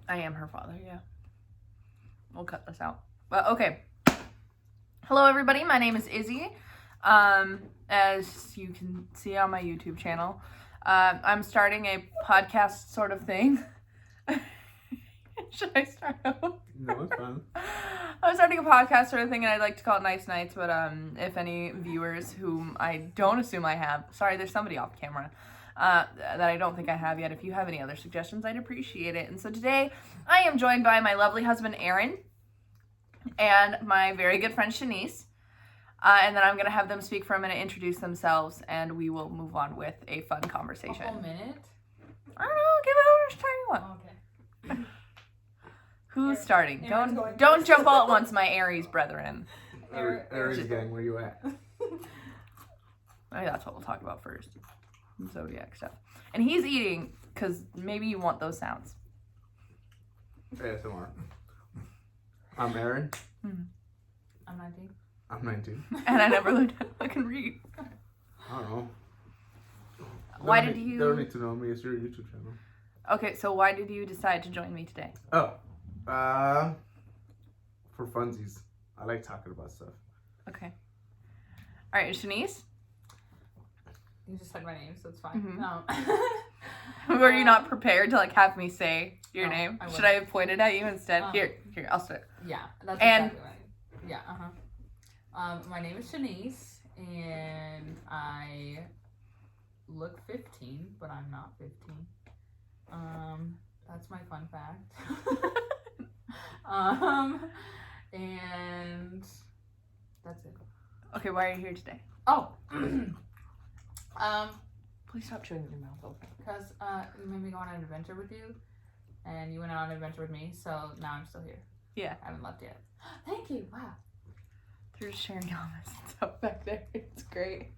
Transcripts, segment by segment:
I am her father, yeah. We'll cut this out. But okay. Hello, everybody. My name is Izzy. As you can see on my YouTube channel, I'm starting a podcast sort of thing. Should I start out? No, it's fine. I'm starting a podcast sort of thing, and I'd like to call it Nice Nights, but if any viewers whom I don't assume I have, sorry, there's somebody off camera, that I don't think I have yet. If you have any other suggestions, I'd appreciate it. And so today, I am joined by my lovely husband, Aaron, and my very good friend, Shaniese. And then I'm going to have them speak for a minute, introduce themselves, and we will move on with a fun conversation. A whole minute? I don't know, give it over to time you want. Oh, okay. Who's starting? Aaron's Don't jump all at once, my Aries brethren. Aries gang, where you at? I think that's what we'll talk about first. Zodiac stuff. And he's eating, because maybe you want those sounds. ASMR. I'm Aaron. Mm-hmm. I'm 19. I'm 19. And I never learned how to fucking read. I don't know. Why Don't did need- you... Don't need to know me. It's your YouTube channel. Okay, so why did you decide to join me today? Oh. For funsies. I like talking about stuff. Okay. All right, Shaniese? You just said my name, so it's fine. Mm-hmm. Were you not prepared to have me say your name? I Should I have pointed at you instead? Here, I'll say it. Yeah, that's And- exactly right. Yeah, my name is Shaniese, and I look 15, but I'm not 15. That's my fun fact. And that's it. Okay, why are you here today? Oh, Please stop chewing with your mouth open. because you made me go on an adventure with you, and you went on an adventure with me, so now I'm still here. Yeah. I haven't left yet. Thank you. Wow. They're just sharing all this stuff back there. It's great.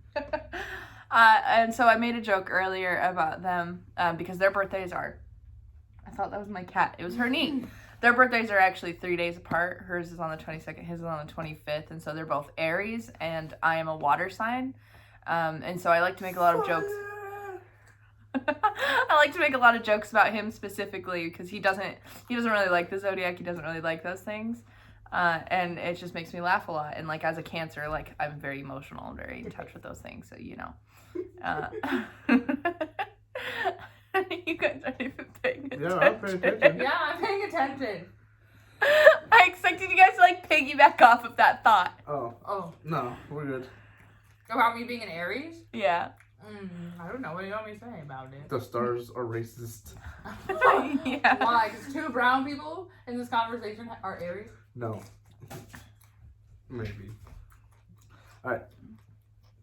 And so I made a joke earlier about them because their birthdays are... I thought that was my cat. It was her knee. Their birthdays are actually 3 days apart. Hers is on the 22nd. His is on the 25th. And so they're both Aries, and I am a water sign. And so I like to make a lot of jokes. I like to make a lot of jokes about him specifically because he doesn't really like the zodiac. He doesn't really like those things. And it just makes me laugh a lot. And as a Cancer, I'm very emotional and very in touch with those things. So, you guys aren't even paying attention. Yeah, I'm paying attention. Yeah, I'm paying attention. I expected you guys to piggyback off of that thought. Oh, No, we're good. about me being an Aries? Yeah. I don't know. What do you want me to say about it? The stars are racist. Yeah. Why? Because 2 brown people in this conversation are Aries? No. Maybe. Alright.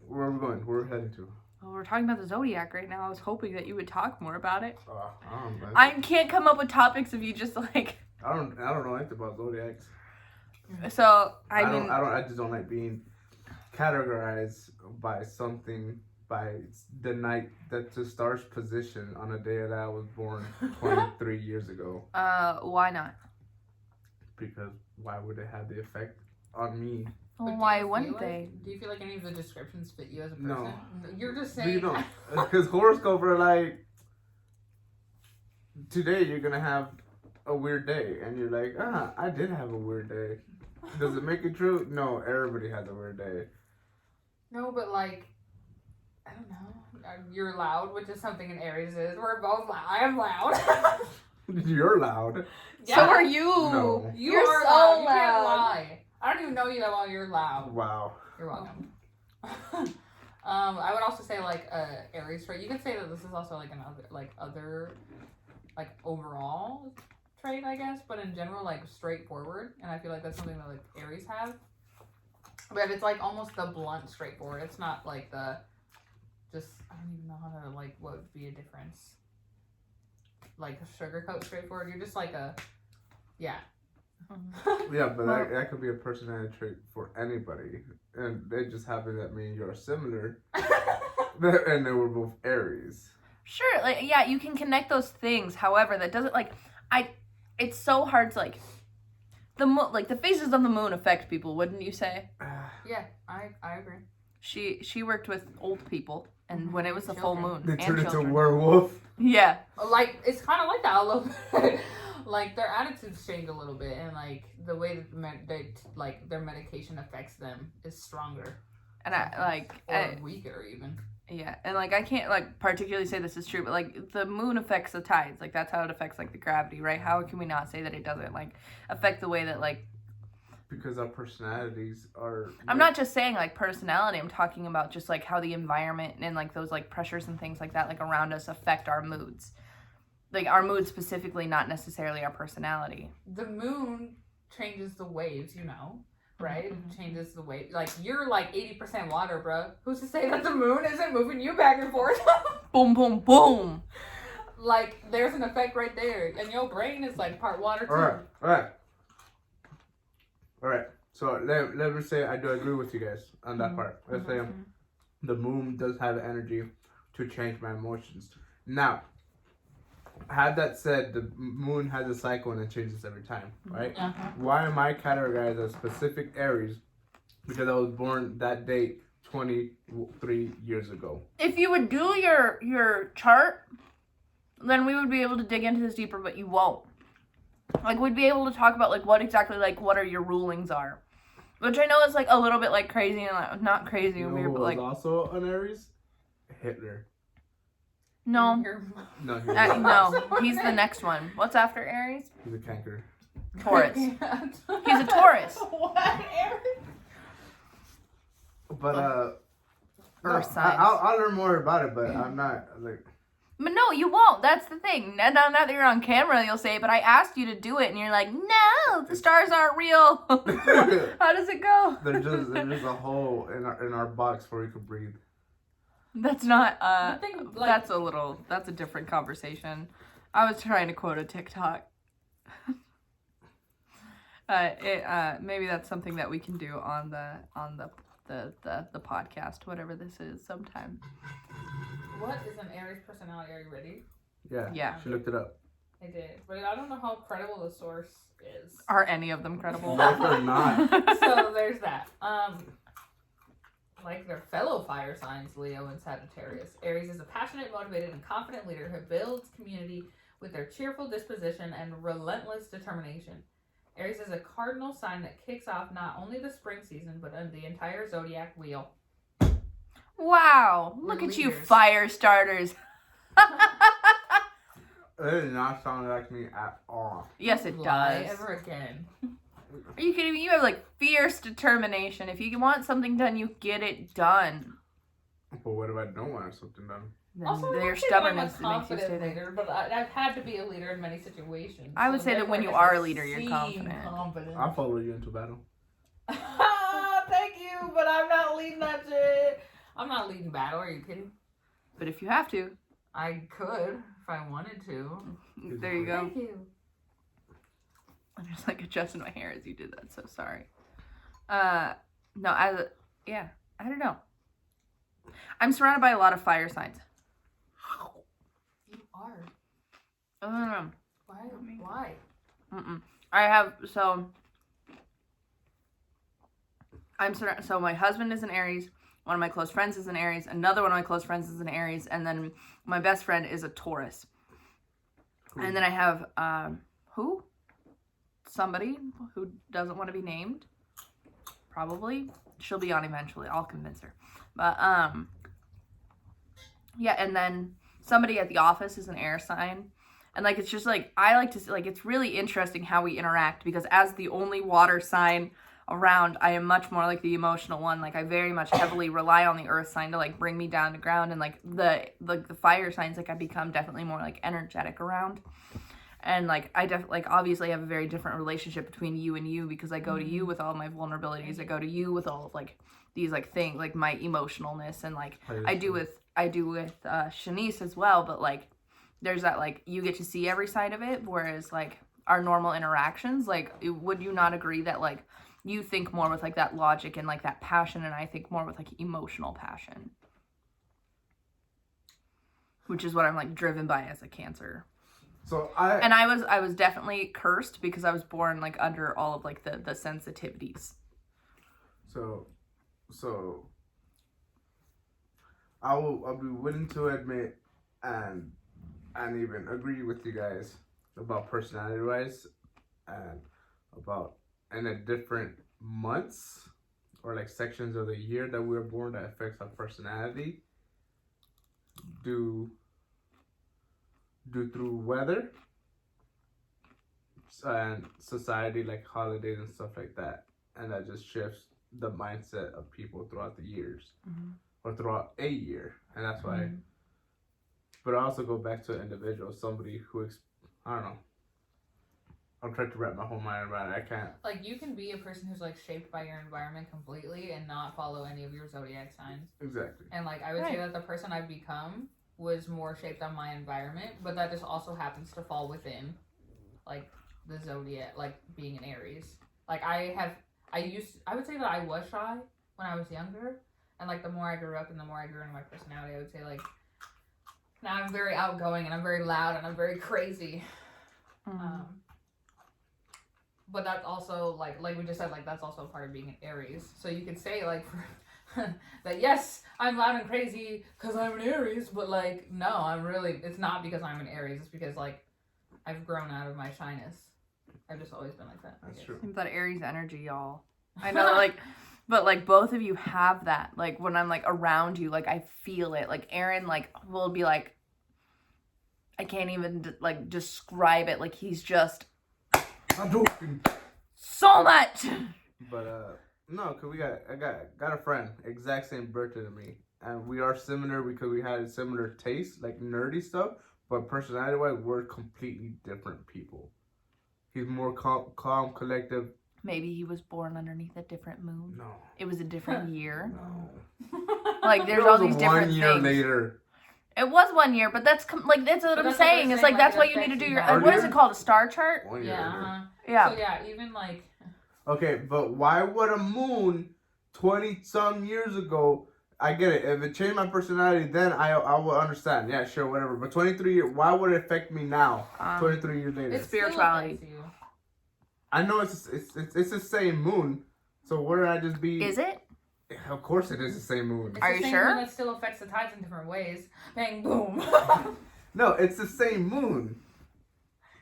Where are we going? Where are we heading to? Well, we're talking about the zodiac right now. I was hoping that you would talk more about it. I don't know. I can't come up with topics if you just I don't know anything about zodiacs. So I just don't like being categorized by something by the night that the stars position on a day that I was born 23 years ago. Why not? Because why would it have the effect on me? Well, But do why you wouldn't feel they? Do you feel like any of the descriptions fit you as a person? No. You're just You saying. don't. Because horoscope are today you're gonna have a weird day, and you're like, I did have a weird day. Does it make it true? No, everybody has a weird day. No, but I don't know. You're loud, which is something an Aries is. We're both loud. I am loud. You're loud. So are you. No. You're You're so loud. You can't loud. lie. I don't even know you that well. You're loud. Wow. You're welcome. I would also say Aries trait. You could say that this is also another other overall trait, I guess, but in general straightforward, and I feel like that's something that Aries have. But it's almost the blunt straightforward. It's not the just I don't even know how to what would be a difference. Sugarcoat straightforward. You're just yeah. Yeah, but that could be a personality trait for anybody, and they just happen that me and you are similar, and they were both Aries. Sure, yeah, you can connect those things. However, that doesn't it's so hard to the phases of the moon affect people, wouldn't you say? Yeah, I agree. She worked with old people, and when it was the full moon, They and turned into a children. werewolf. Yeah. It's kind of like that a little bit. like their attitudes change a little bit, and like the way that their medication affects them is stronger, And or weaker even. Yeah, and like I can't like particularly say this is true, but like the moon affects the tides, like that's how it affects like the gravity, right? How can we not say that it doesn't like affect the way that like? Because our personalities are. I'm not just saying like personality. I'm talking about just like how the environment and like those like pressures and things like that like around us affect our moods. Like our mood specifically, not necessarily our personality. The moon changes the waves, right? It changes the wave. Like you're like 80% water, bro. Who's to say that the moon isn't moving you back and forth? Boom, boom, boom. Like there's an effect right there, and your brain is like part water too. All right. So let me say I do agree with you guys on that part. Let's say the moon does have energy to change my emotions. Now, had that said, the moon has a cycle and it changes every time, right? Why am I categorized as specific Aries? Because I was born that date 23 years ago. If you would do your chart, then we would be able to dig into this deeper, but you won't. Like, we'd be able to talk about, like, what exactly, like, what are your rulings are. Which I know is, like, a little bit, like, crazy and, like, not crazy and weird, but, like... also an Aries? Hitler. No. No, no, he's the next one. What's after Aries? He's a canker. Taurus. He's a Taurus. What, Aries? But, Earth signs. I'll learn more about it, but I'm not, like... But no, you won't. That's the thing. Now that you're on camera, you'll say, but I asked you to do it, and you're like, no, the stars aren't real. How does it go? There's just a hole in our box where we can breathe. That's not, like, that's a different conversation. I was trying to quote a TikTok. Maybe that's something that we can do on the podcast, whatever this is, sometime. What is an Aries personality? Are you ready? Yeah. She looked it up. I did, but I don't know how credible the source is. Are any of them credible? No, they're not. So there's that. Like their fellow fire signs, Leo and Sagittarius. Aries is a passionate, motivated, and confident leader who builds community with their cheerful disposition and relentless determination. Aries is a cardinal sign that kicks off not only the spring season, but the entire zodiac wheel. Wow, look at you fire starters. It does not sound like me at all. Yes, it Lie does. ever again. Are you kidding me? You have like fierce determination. If you want something done, you get it done. But what if I don't want something done? Then Also, their I'm stubbornness a makes you stay confident there. leader, but I've had to be a leader in many situations. I would say that when you are a leader, you're confident. I'll follow you into battle. Thank you, but I'm not leading that shit. I'm not leading battle. Are you kidding? But if you have to, I could if I wanted to. there you go. Thank you. I'm just like adjusting my hair as you did that. So sorry. I don't know. I'm surrounded by a lot of fire signs. You are. I don't know. Why? I have so my husband is an Aries. One of my close friends is an Aries. Another one of my close friends is an Aries. And then my best friend is a Taurus. And then I have, somebody who doesn't want to be named. Probably. She'll be on eventually. I'll convince her. But, yeah, and then somebody at the office is an air sign. And, like, it's just, like, I like to, like, it's really interesting how we interact. Because as the only water sign around, I am much more like the emotional one. Like, I very much heavily rely on the earth sign to like bring me down to ground, and like the fire signs, like I become definitely more like energetic around. And like I obviously have a very different relationship between you and you, because I go to you with all my vulnerabilities. I go to you with all of like these like things, like my emotionalness, and like I do with Shaniese as well. But like there's that, like, you get to see every side of it, whereas like our normal interactions, like would you not agree that like you think more with like that logic and like that passion, and I think more with like emotional passion, which is what I'm like driven by as a Cancer. So I was definitely cursed because I was born like under all of like the sensitivities. So I'll be willing to admit and even agree with you guys about personality wise, and about in a different months or like sections of the year that we were born that affects our personality. Due through weather and society, like holidays and stuff like that, and that just shifts the mindset of people throughout the years or throughout a year, and that's why. But I also go back to an individual, somebody who I don't know. I'm trying to wrap my whole mind around it. I can't. Like, you can be a person who's like shaped by your environment completely and not follow any of your zodiac signs. Exactly. And like, I would say that the person I've become was more shaped on my environment, but that just also happens to fall within like the zodiac, like being an Aries. Like, I would say that I was shy when I was younger, and like the more I grew up and the more I grew into my personality, I would say like now I'm very outgoing and I'm very loud and I'm very crazy. But that's also like we just said, like that's also part of being an Aries. So you could say like that yes, I'm loud and crazy because I'm an Aries, but like no, it's not because I'm an Aries. It's because like I've grown out of my shyness. I've just always been like that. That's true. That Aries energy, y'all. I know, like, but like both of you have that. Like when I'm like around you, like I feel it. Like Aaron, like will be like, I can't even like describe it. Like he's just I'm joking. So much. But no, cause I got a friend, exact same birthday to me, and we are similar because we had a similar taste, like nerdy stuff. But personality wise, we're completely different people. He's more calm, collective. Maybe he was born underneath a different moon. No. It was a different year. No. Like there's all these different 1 year things. later. It was 1 year, but that's like that's what I'm saying. It's like that's why you need to do your what is it called, a star chart? 1 year later. Yeah. So yeah, even like. Okay, but why would a moon 20-some years ago? I get it. If it changed my personality, then I will understand. Yeah, sure, whatever. But 23 years, why would it affect me now? 23 years later. It's spirituality. I know it's the same moon. So wouldn't I just be? Is it? Of course, it is the same moon. It's Are the you same sure? Moon that still affects the tides in different ways. Bang, boom. No, it's the same moon.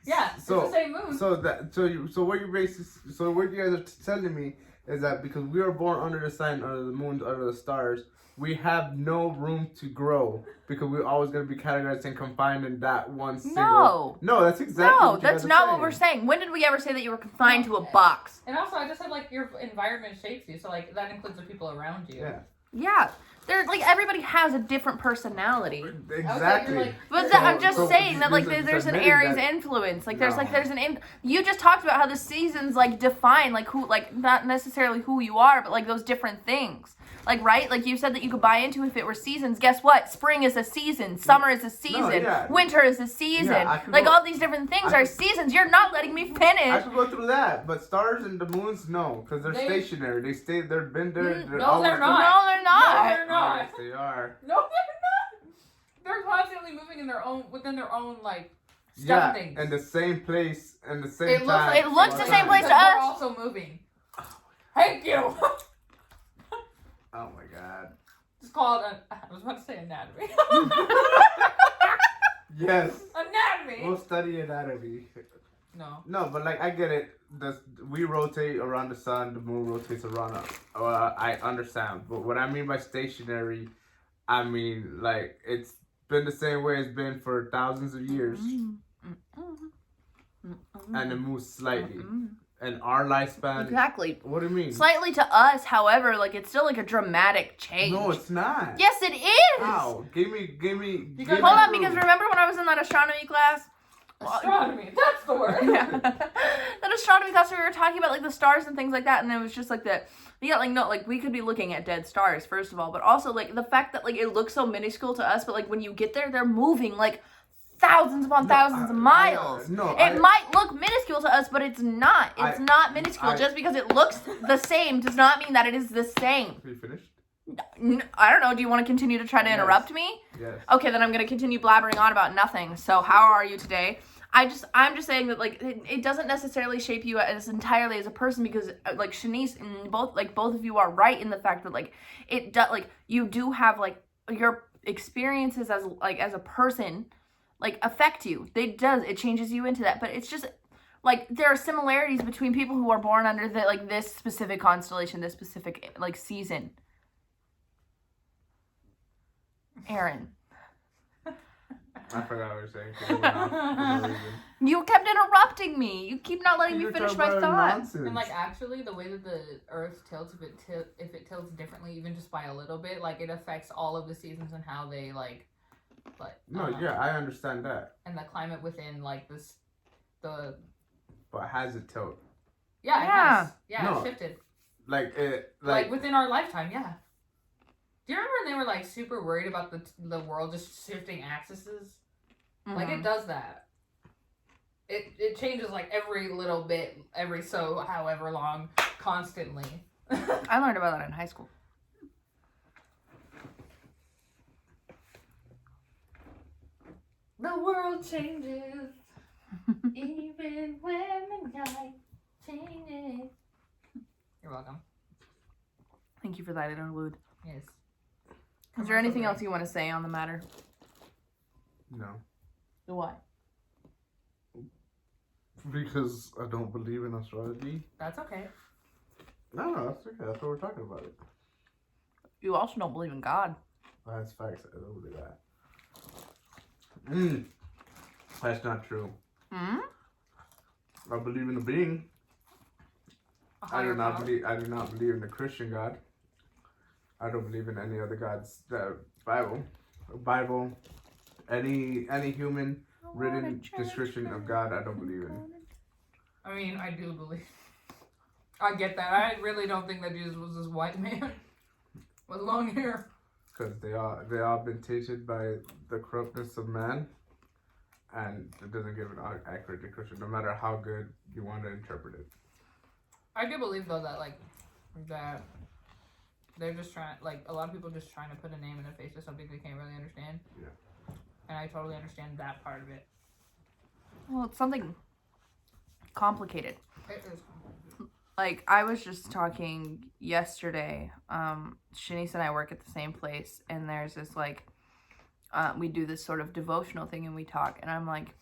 Yeah, it's the same moon. So what you guys are telling me is that because we are born under the sign, under the moon, under the stars, we have no room to grow because we're always going to be categorized and confined in that one single. No, that's exactly. No, that's not what we're saying. When did we ever say that you were confined to a box? And also, I just said like your environment shapes you, so like that includes the people around you. Yeah. Yeah. They're like everybody has a different personality. Exactly. Like, But I'm just saying that like there's an Aries influence. Like there's you just talked about how the seasons like define like who, like not necessarily who you are, but like those different things. Like, right? Like you said that you could buy into if it were seasons. Guess what? Spring is a season. Summer is a season. Winter is a season. Like all these different things are seasons. You're not letting me finish. I could go through that, but stars and the moons, no, because they're stationary. They've been there. No, they're not. No, they're not. No, they're not. Yes, they are. No, they're not. They're constantly moving within their own like stuff things. And the same place and the same time. It looks the same place to us. We're also moving. Thank you. Oh my god. It's called I was about to say anatomy. Yes. Anatomy. We'll study anatomy. No, but like I get it. We rotate around the sun. The moon rotates around us. I understand, but what I mean by stationary, I mean like it's been the same way it's been for thousands of years, and it moves slightly. And our lifespan. Exactly. What do you mean? Slightly to us, however, like it's still like a dramatic change. No, it's not. Yes, it is. How? Give me. Hold on, because remember when I was in that astronomy class? Astronomy. That's the word. Yeah. That astronomy class, we were talking about like the stars and things like that, and it was just like that. Yeah, like no, like we could be looking at dead stars first of all, but also like the fact that like it looks so minuscule to us, but like when you get there, they're moving like thousands upon thousands of miles. It might look minuscule to us, but it's not. It's not minuscule. Just because it looks the same does not mean that it is the same. Are you finished? I don't know. Do you want to continue to try to interrupt me? Yes. Okay, then I'm going to continue blabbering on about nothing. So how are you today? I'm just saying that like it doesn't necessarily shape you as entirely as a person because like Shaniese and both of you are right in the fact that like it does like you do have like your experiences as a person like affect you. It changes you into that. But it's just like there are similarities between people who are born under the like this specific constellation, this specific like season. Aaron. I forgot what I was saying. 'Cause it went off for no reason. You kept interrupting me. You keep not letting me You're finish talking my about thought. nonsense. And like actually, the way that the Earth tilts, if it tilts differently, even just by a little bit, like it affects all of the seasons and how they like. No, yeah, I understand that. And the climate within like this, the. But has it tilt? Yeah. It has. Yeah, No. it shifted. Like it, Like within our lifetime, yeah. Do you remember when they were like super worried about the world just shifting axes? Mm-hmm. Like it does that. It changes like every little bit, every however long, constantly. I learned about that in high school. The world changes, even when the night changes. You're welcome. Thank you for that interlude. Yes. Is there anything else you want to say on the matter? No. What? Because I don't believe in astrology. That's okay. No, that's okay. That's what we're talking about. You also don't believe in God. That's facts. I don't believe that. That's not true. Hmm? I believe in a being. A I do higher not power. believe. I do not believe in the Christian God. I don't believe in any other gods. The Bible, any human written description of God, I don't believe in. I mean, I do believe. I get that. I really don't think that Jesus was this white man with long hair. Because they all been tainted by the corruptness of man, and it doesn't give an accurate description, no matter how good you want to interpret it. I do believe though that they're just trying, like a lot of people just trying to put a name and a face to something they can't really understand. Yeah. And I totally understand that part of it. Well, it's something complicated. It is. Like, I was just talking yesterday. Shaniese and I work at the same place, and there's this, like, we do this sort of devotional thing, and we talk, and I'm like,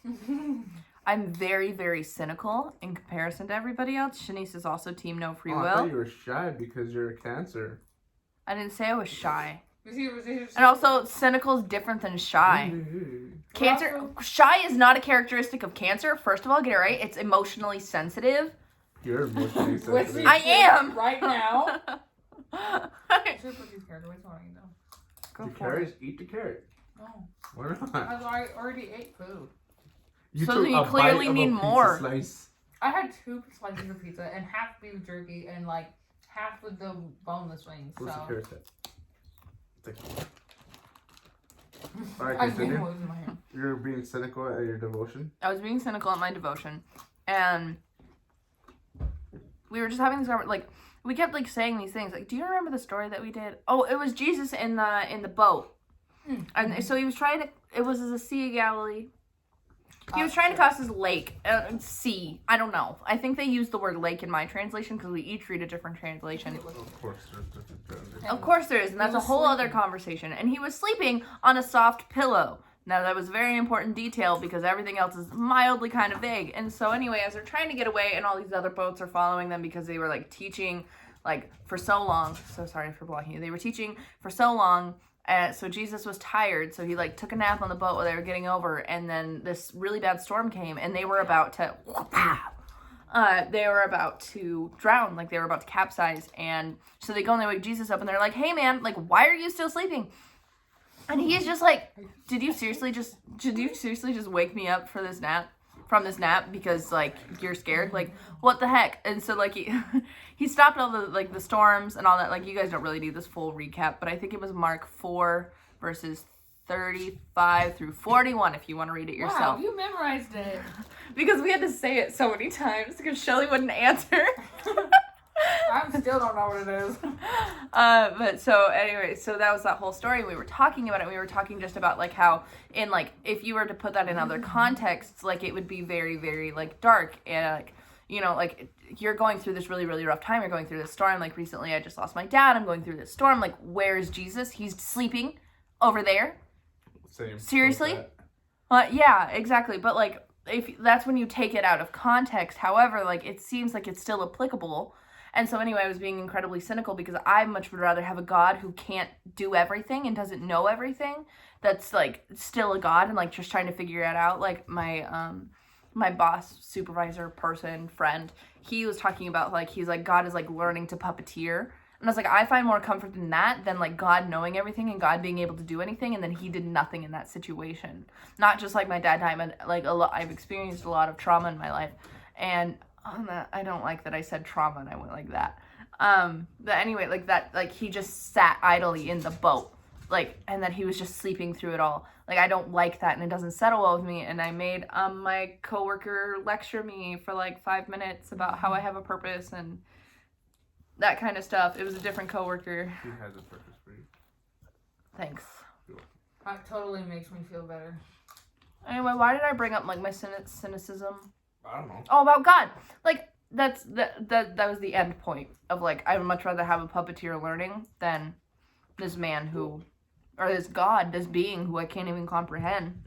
I'm very, very cynical in comparison to everybody else. Shaniese is also team no free will. I thought you were shy because you're a Cancer. I didn't say I was shy. Was he And also, cynical is different than shy. Cancer, shy is not a characteristic of Cancer. First of all, get it right. It's emotionally sensitive. You're emotionally sensitive. I am right now. I Should put these carrots away so I can know. Go The for carrots, eat the carrot. No, Why not? I already ate food. You So took then you a clearly bite of need a pizza more. Slice. I had 2 slices of pizza and half beef jerky and like half with the boneless wings. Where's the So carrot at? Thank you. Alright, I knew continue. it was in my hand. You're being cynical at your devotion. I was being cynical at my devotion, and we were just having this like we kept like saying these things. Like, do you remember the story that we did? Oh, it was Jesus in the boat, and so he was trying to. It was the Sea of Galilee. He was trying to cross this lake, sea. I don't know. I think they used the word lake in my translation because we each read a different translation. Of course, there's different translations. Of course there is, and that's He a was whole other sleeping. conversation. And he was sleeping on a soft pillow. Now, that was a very important detail because everything else is mildly kind of vague. And so anyway, as they're trying to get away and all these other boats are following them because they were like teaching like for so long. So sorry for blocking you. They were teaching for so long. So Jesus was tired. So he like took a nap on the boat while they were getting over. And then this really bad storm came and they were about to drown, like they were about to capsize. And so they go and they wake Jesus up and they're like, hey man, like why are you still sleeping? And he's just like, did you seriously just wake me up for this nap? From this nap because like you're scared? Like what the heck? And so like he stopped all the like the storms and all that. Like you guys don't really need this full recap, but I think it was Mark 4 verses 35 through 41 if you want to read it yourself. Wow, you memorized it. Because we had to say it so many times because Shelly wouldn't answer. I still don't know what it is. But so anyway, so that was that whole story. We were talking about it. We were talking just about like how in like if you were to put that in other contexts, like it would be very, very like dark and like, you know, like you're going through this really, really rough time. You're going through this storm. Like recently I just lost my dad. I'm going through this storm. Like where's Jesus? He's sleeping over there. Same. Seriously? Yeah, exactly. But like, if that's when you take it out of context. However, like it seems like it's still applicable. And so anyway, I was being incredibly cynical because I much would rather have a God who can't do everything and doesn't know everything. That's like still a God and like just trying to figure it out. Like my boss, supervisor, person, friend, he was talking about like he's like God is like learning to puppeteer. And I was like, I find more comfort in that than like God knowing everything and God being able to do anything, and then he did nothing in that situation. Not just like my dad died, but like a lot. I've experienced a lot of trauma in my life, and on that, I don't like that I said trauma and I went like that. But anyway, like that, like he just sat idly in the boat, like, and that he was just sleeping through it all. Like I don't like that, and it doesn't settle well with me. And I made my coworker lecture me for like 5 minutes about how I have a purpose and that kind of stuff. It was a different coworker. He has a purpose for you. Thanks. That totally makes me feel better. Anyway, why did I bring up like my cynicism? I don't know. Oh, about God. Like that was the end point of like I would much rather have a puppeteer learning than this man who, or this God, this being who I can't even comprehend.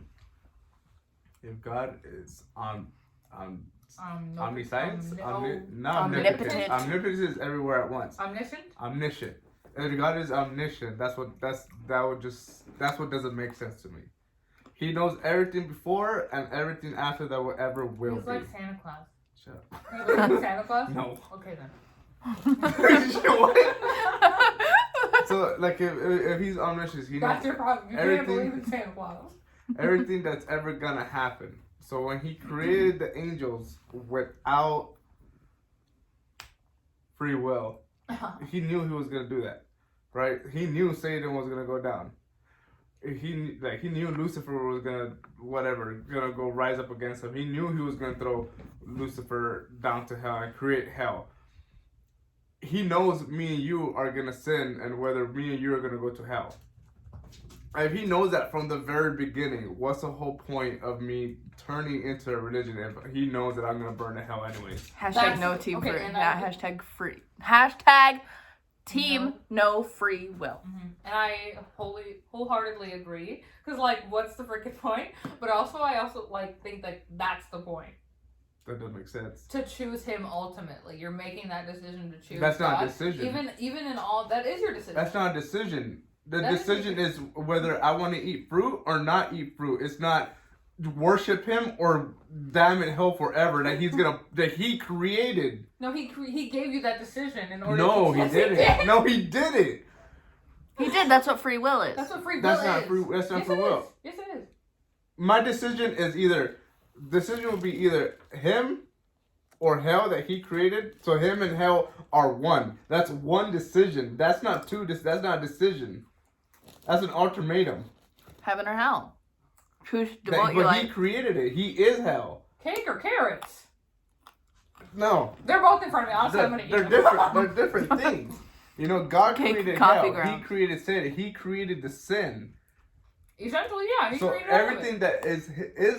If God is omniscience, omnipotent. omnipotent. Omnipotent is everywhere at once. Omniscient? Omniscient. If God is omniscient, that's what doesn't make sense to me. He knows everything before and everything after that will ever will He's be. like Santa Claus. Shut up. Can you believe Santa Claus? No. Okay then. So like if he's omniscient, he knows That's your problem. You can't believe in Santa Claus. everything that's ever gonna happen. So when he created the angels without free will, he knew he was gonna do that, right? He knew Satan was gonna go down. He knew Lucifer was gonna go rise up against him. He knew he was gonna throw Lucifer down to hell and create hell. He knows me and you are gonna sin, and whether me and you are gonna go to hell. If he knows that from the very beginning, what's the whole point of me turning into a religion if he knows that I'm gonna burn to hell anyways? Hashtag no team free. Yeah, hashtag free. Hashtag team no free will. Mm-hmm. And I wholeheartedly agree. Because, like, what's the freaking point? But also, I also, like, think that that's the point. That doesn't make sense. To choose him ultimately. You're making that decision to choose That's not God. a decision. Even in all, that is your decision. That's not a decision. The That decision is whether I want to eat fruit or not eat fruit. It's not worship him or damn in hell forever that he created. No, he gave you that decision in order No, to he didn't. No, he didn't. He did. That's what free will is. That's what free will is. That's not free will. Yes, it is. My decision will be either him or hell that he created. So him and hell are one. That's one decision. That's not two. That's not a decision. That's an ultimatum. Heaven or hell. Choose But he created it. He is hell. Cake or carrots? No. They're both in front of me. Honestly, I'm gonna eat them. They're different things. You know, God created hell. Ground. He created sin. He created the sin. Essentially, yeah. He So created everything that is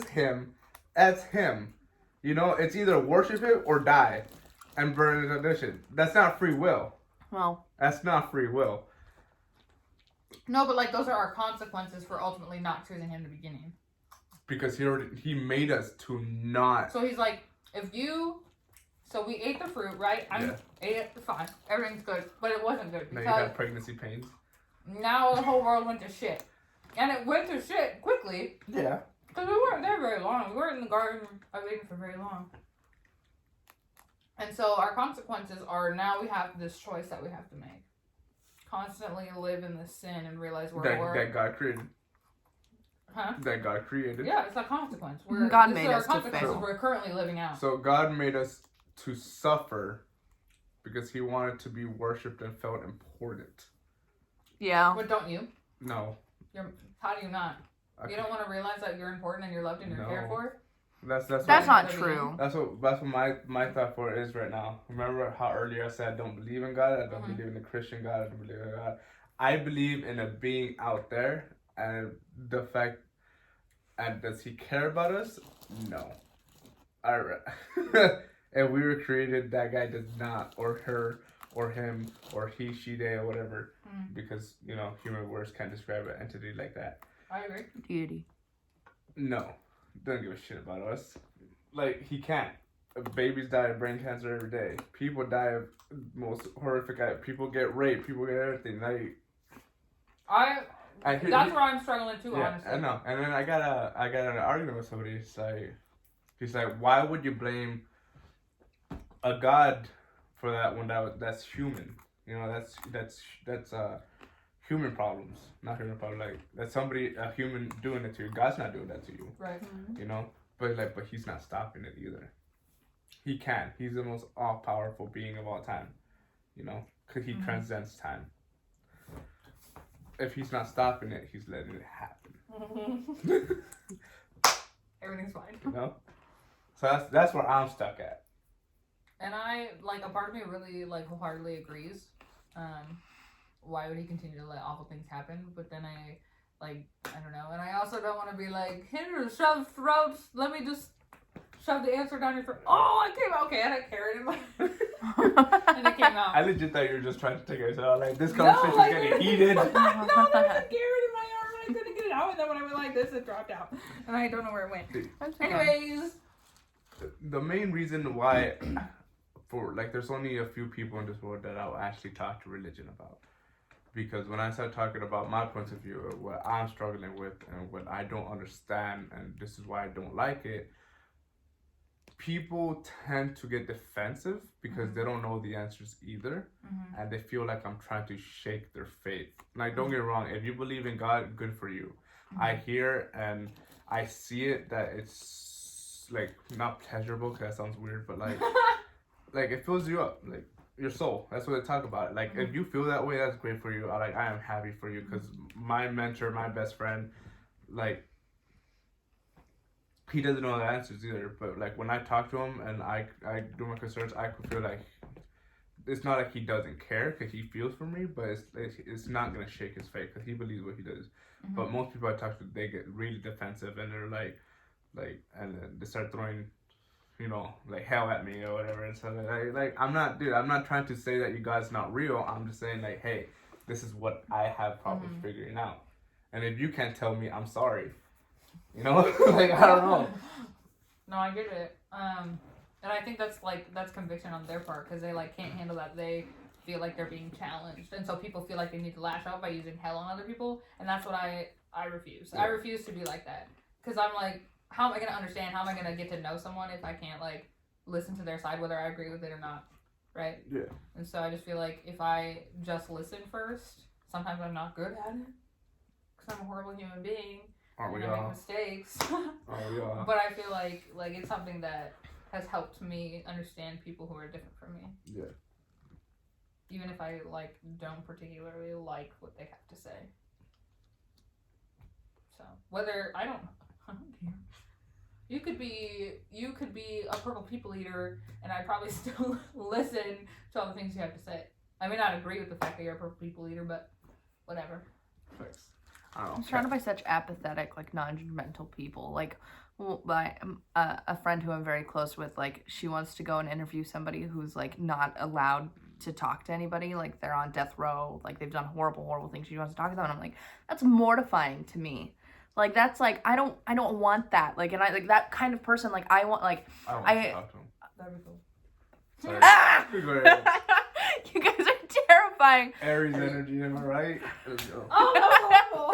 him, that's him. You know, it's either worship him or die and burn in addition. That's not free will. Well. That's not free will. No, but like those are our consequences for ultimately not choosing him in the beginning. Because he made us to not. So he's like, so we ate the fruit, right? Ate it, fine. Everything's good. But it wasn't good Now because you have pregnancy pains. now the whole world went to shit. And it went to shit quickly. Yeah. Because we weren't there very long. We weren't in the Garden of Eden for very long. And so our consequences are now we have this choice that we have to make. Constantly live in the sin and realize that God created. Huh? That God created. Yeah, it's a consequence. God made us to fail. We're currently living out. So God made us to suffer because he wanted to be worshipped and felt important. Yeah. But don't you? No. How do you not? You don't want to realize that you're important and you're loved and you're cared for? That's not true. That's what my thought for it is right now. Remember how earlier I said I don't believe in God, I don't believe in the Christian God, I don't believe in God. I believe in a being out there, and the fact, and does he care about us? No. If we were created, that guy does not, or her, or him, or he, she, they, or whatever, because human words can't describe an entity like that. I agree. Deity. No, doesn't give a shit about us. Like, he can't. Babies die of brain cancer every day. People die of most horrific. People get raped. People get everything. Like, that's where I'm struggling too. Yeah, honestly. I know. And then I got an argument with somebody. He's like, why would you blame a god for that when that's human? You know, that's human problems, not human problem. Like, that's a human doing it to you. God's not doing that to you. Right. You know, but he's not stopping it either. He can. He's the most all-powerful being of all time. You know, because he transcends time. If he's not stopping it, he's letting it happen. Everything's fine. You know, so that's where I'm stuck at. And a part of me really wholeheartedly agrees. Why would he continue to let awful things happen? But then I don't know. And I also don't want to be like, here, shove throats. Let me just shove the answer down your throat. Oh, it came out. Okay, I had a carrot in my and it came out. I legit thought you were just trying to take it out. Like, this conversation is getting heated. No, there was a carrot in my arm and I couldn't get it out. And then when I went like this, it dropped out. And I don't know where it went. Anyways. The main reason why, there's only a few people in this world that I'll actually talk to religion about. Because when I start talking about my points of view, what I'm struggling with and what I don't understand, and this is why I don't like it, people tend to get defensive because they don't know the answers either, and they feel like I'm trying to shake their faith. Like, don't get me wrong, if you believe in God, good for you. I hear and I see it that it's not pleasurable, because that sounds weird, but it fills you up, your soul. That's what they talk about. If you feel that way, that's great for you. I am happy for you, because my mentor, my best friend, he doesn't know the answers either. But when I talk to him and I do my concerns, I could feel like it's not like he doesn't care, because he feels for me, but it's not gonna shake his faith, because he believes what he does. But most people I talk to, they get really defensive, and they're and then they start throwing, hell at me or whatever. And so I'm not trying to say that you guys not real. I'm just saying hey, this is what I have problems figuring out. And if you can't tell me, I'm sorry. I don't know. No, I get it. And I think that's conviction on their part, because they can't handle that. They feel like they're being challenged, and so people feel like they need to lash out by using hell on other people, and that's what I refuse. Yeah. I refuse to be like that, because I'm like, how am I going to understand? How am I going to get to know someone if I can't listen to their side, whether I agree with it or not, right? Yeah. And so I just feel like if I just listen first, sometimes I'm not good at it, because I'm a horrible human being. Aren't we and all? I make mistakes. Aren't we all? But I feel like it's something that has helped me understand people who are different from me. Yeah. Even if I don't particularly like what they have to say. So whether I don't care. You could be a purple people eater, and I'd probably still listen to all the things you have to say. I may not agree with the fact that you're a purple people eater, but whatever. Thanks. I'm surrounded by such apathetic, non-judgmental people. A friend who I'm very close with, she wants to go and interview somebody who's, not allowed to talk to anybody. They're on death row. They've done horrible things. She wants to talk to them, and I'm like, that's mortifying to me. That's, I don't want that. And I, that kind of person, I want, I don't want to talk to him. That'd be cool. Sorry. Ah! You guys are terrifying. Aries energy, am I right? Let's go. Oh, that was horrible.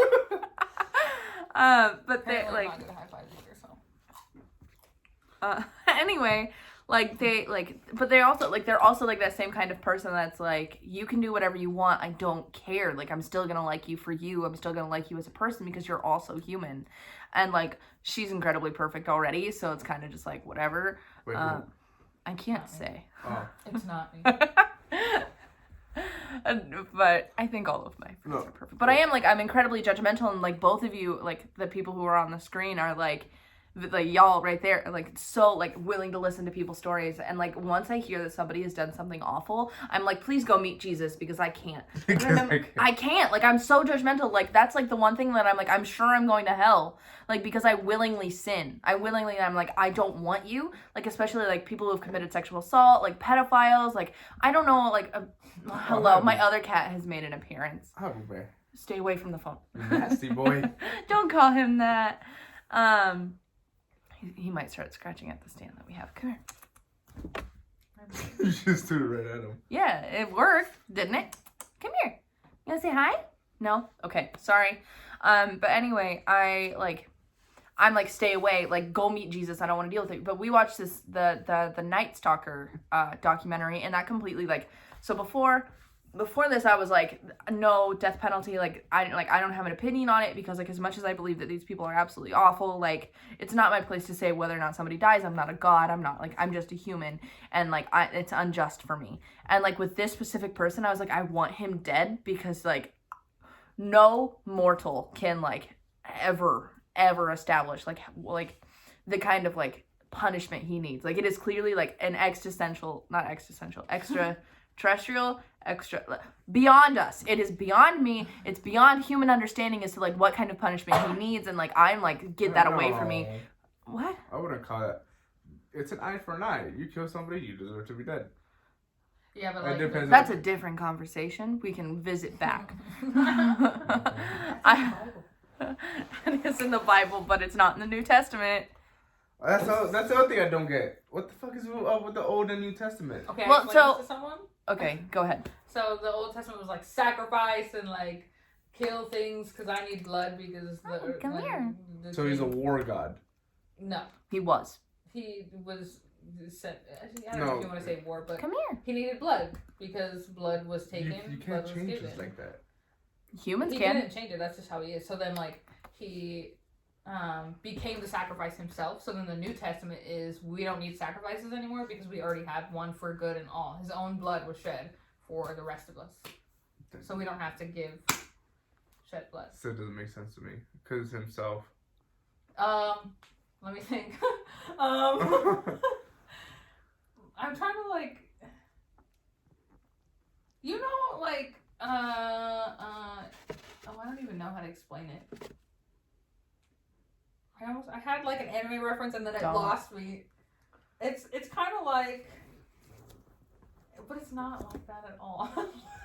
But they I'm not gonna high five either, so. Anyway, but they're also that same kind of person that's you can do whatever you want. I don't care. I'm still gonna like you for you. I'm still gonna like you as a person because you're also human. And she's incredibly perfect already, so it's kind of just whatever. Wait, I can't say. Oh. It's not me. But I think all of my friends are perfect. But I am I'm incredibly judgmental, and both of you, the people who are on the screen are y'all right there, so willing to listen to people's stories. And once I hear that somebody has done something awful, I'm please go meet Jesus, because I can't. I can't. I'm so judgmental. That's the one thing that I'm sure I'm going to hell. Because I willingly sin. I'm I don't want you. Especially people who have committed sexual assault, pedophiles. I don't know. Hello, my other cat has made an appearance. I'll be back. Stay away from the phone. You nasty boy. Don't call him that. He might start scratching at the stand that we have. Come here. You just threw it right at him. Yeah, it worked, didn't it? Come here. You wanna say hi? No? Okay, sorry. But anyway, I'm like, stay away, like, go meet Jesus. I don't want to deal with it. But we watched the Night Stalker documentary, and that completely, like, so before this, I was like, no death penalty. Like, I don't have an opinion on it because, like, as much as I believe that these people are absolutely awful, like, it's not my place to say whether or not somebody dies. I'm not a god. I'm not, like, I'm just a human, and, like, it's unjust for me. And, like, with this specific person, I was like, I want him dead because, like, no mortal can, like, ever establish, like the kind of, like, punishment he needs. Like, it is clearly, like, an extraterrestrial, beyond us. It is beyond me. It's beyond human understanding as to, like, what kind of punishment he needs, and, like, I'm like, get that away from me. What? I wouldn't call it. It's an eye for an eye. You kill somebody, you deserve to be dead. Yeah, but, It like, depends That's a different conversation. We can visit back. It's in the Bible, but it's not in the New Testament. That's the other thing I don't get. What the fuck is up with the Old and New Testament? Okay, Well, I explained this to someone. Okay, go ahead. So the Old Testament was like sacrifice and, like, kill things because I need blood because come here. So he's a war god. No, He was. he was sent. I don't know if you want to say war, but Come here. he needed blood because blood was taken. You blood can't was change given. this like that. Humans He can. didn't change it. That's just how he is. So then, like, he became the sacrifice himself. So then the New Testament is we don't need sacrifices anymore because we already had one for good and all. His own blood was shed for the rest of us. So we don't have to shed blood. So it doesn't make sense to me. Because himself. Let me think. I'm trying to, like, you know, like, I don't even know how to explain it. I had, like, an anime reference and then it lost me. It's kind of like, but it's not like that at all.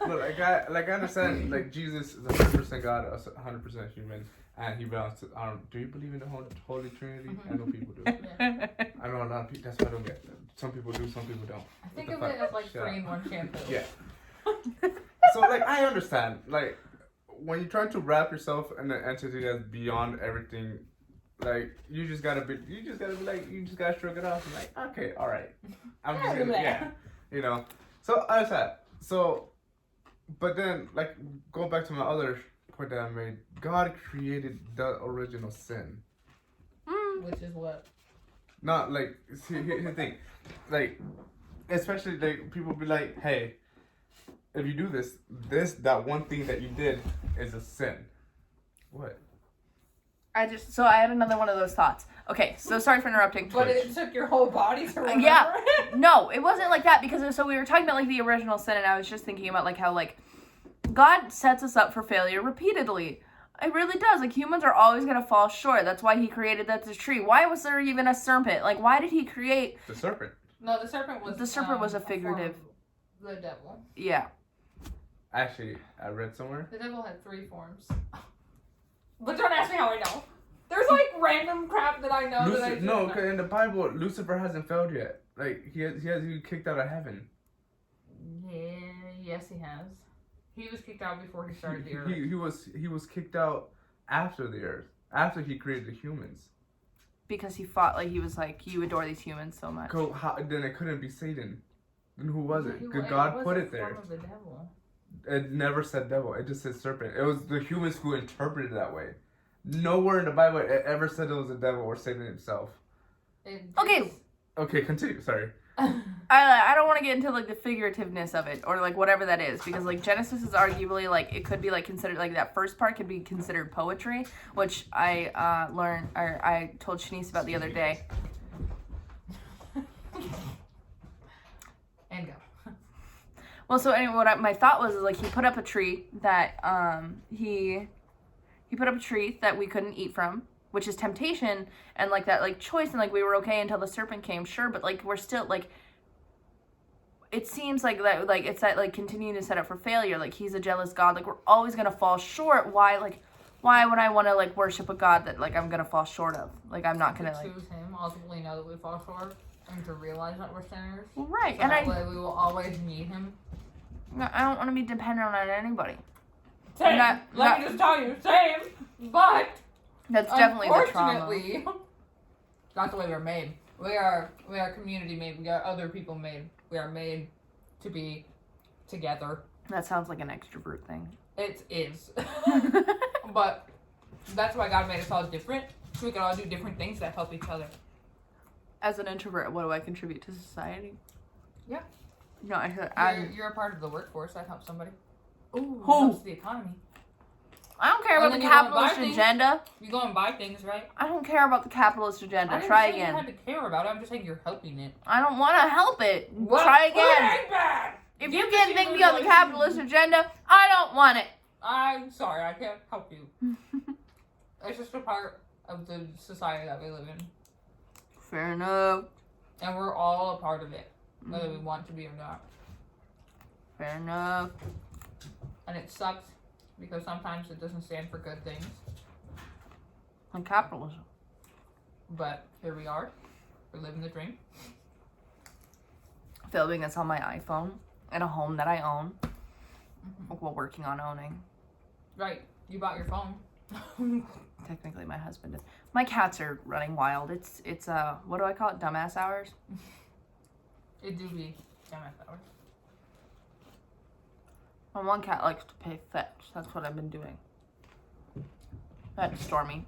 Look, I understand, like, Jesus is 100% God, 100% human, and he belongs to, do you believe in the Holy Trinity? Mm-hmm. I know people do. Yeah. I know a lot of people, that's why I don't get them. Some people do, some people don't. I think of it as, like, 3-in-1 shampoo. Yeah. So, like, I understand, like, when you try to wrap yourself in an entity that's beyond everything, like, you just gotta shrug it off and, like, okay, alright. I'm just gonna, yeah. You know? So, I understand. So, but then, like, going back to my other point that I made, God created the original sin. Which is what? Not, like, see, here's the thing. Like, especially, like, people be like, hey, if you do that one thing that you did is a sin. What? I had another one of those thoughts. Okay, so sorry for interrupting. But it took your whole body to remember it? No, it wasn't like that because so we were talking about, like, the original sin, and I was just thinking about, like, how, like, God sets us up for failure repeatedly. It really does. Like, humans are always going to fall short. That's why he created the tree. Why was there even a serpent? Like, why did he create... The serpent. No, the serpent was... The serpent was a figurative... the devil. Yeah. Actually, I read somewhere. The devil had 3 forms. But don't ask me how I know. There's, like, random crap that I know that I didn't know. No, in the Bible, Lucifer hasn't failed yet. Like, he kicked out of heaven. Yeah, yes he has. He was kicked out before he started the earth. He was kicked out after the earth. After he created the humans. Because he fought, like, he was like, you adore these humans so much. Then it couldn't be Satan. Then who was it? It God was put a it there. form of the devil. It never said devil. It just said serpent. It was the humans who interpreted it that way. Nowhere in the Bible it ever said it was a devil or Satan himself. Okay, continue. Sorry. I don't want to get into, like, the figurativeness of it or, like, whatever that is, because, like, Genesis is arguably, like, it could be, like, considered, like, that first part could be considered poetry, which I told Shaniese about the other day. And go. Well, so anyway, my thought was, like, he put up a tree that he put up a tree that we couldn't eat from, which is temptation, and, like, that, like, choice, and, like, we were okay until the serpent came, sure, but, like, we're still, like, it seems like that, like, it's that, like, continuing to set up for failure, like, he's a jealous God, like, we're always gonna fall short. Why why would I want to like worship a God that like I'm gonna fall short of? Like I'm not gonna like choose him. Ultimately, know that we fall short, and to realize that we're sinners. right. So And that way we will always need him. I don't want to be dependent on anybody. Same. Let me just tell you, same. But that's definitely the trauma. unfortunately, that's the way we're made. We are community made. We are other people made. We are made to be together. That sounds like an extrovert thing. It is. But that's why God made us all different. So we can all do different things that help each other. As an introvert, what do I contribute to society? Yeah. No, You're a part of the workforce. That helps somebody. Ooh. Helps the economy. I don't care And about the then you go and buy capitalist things. agenda. You go and buy things, right? I don't care about the capitalist agenda. I didn't Try say again. you had to care about it. I'm just saying you're helping it. I don't want to help it. What? Try again. It ain't bad. If Give you the can't people think me on the those- capitalist agenda, I don't want it. I'm sorry, I can't help you. It's just a part of the society that we live in. Fair enough. And we're all a part of it, whether we want to be or not. Fair enough. And it sucks because sometimes it doesn't stand for good things. And capitalism. But here we are. We're living the dream. Filming this on my iPhone in a home that I own. While working on owning. Right. You bought your phone. Technically, my husband did. My cats are running wild. It's what do I call it? Dumbass hours? It do be damn hours. My one cat likes to play fetch. That's what I've been doing. That's Stormy.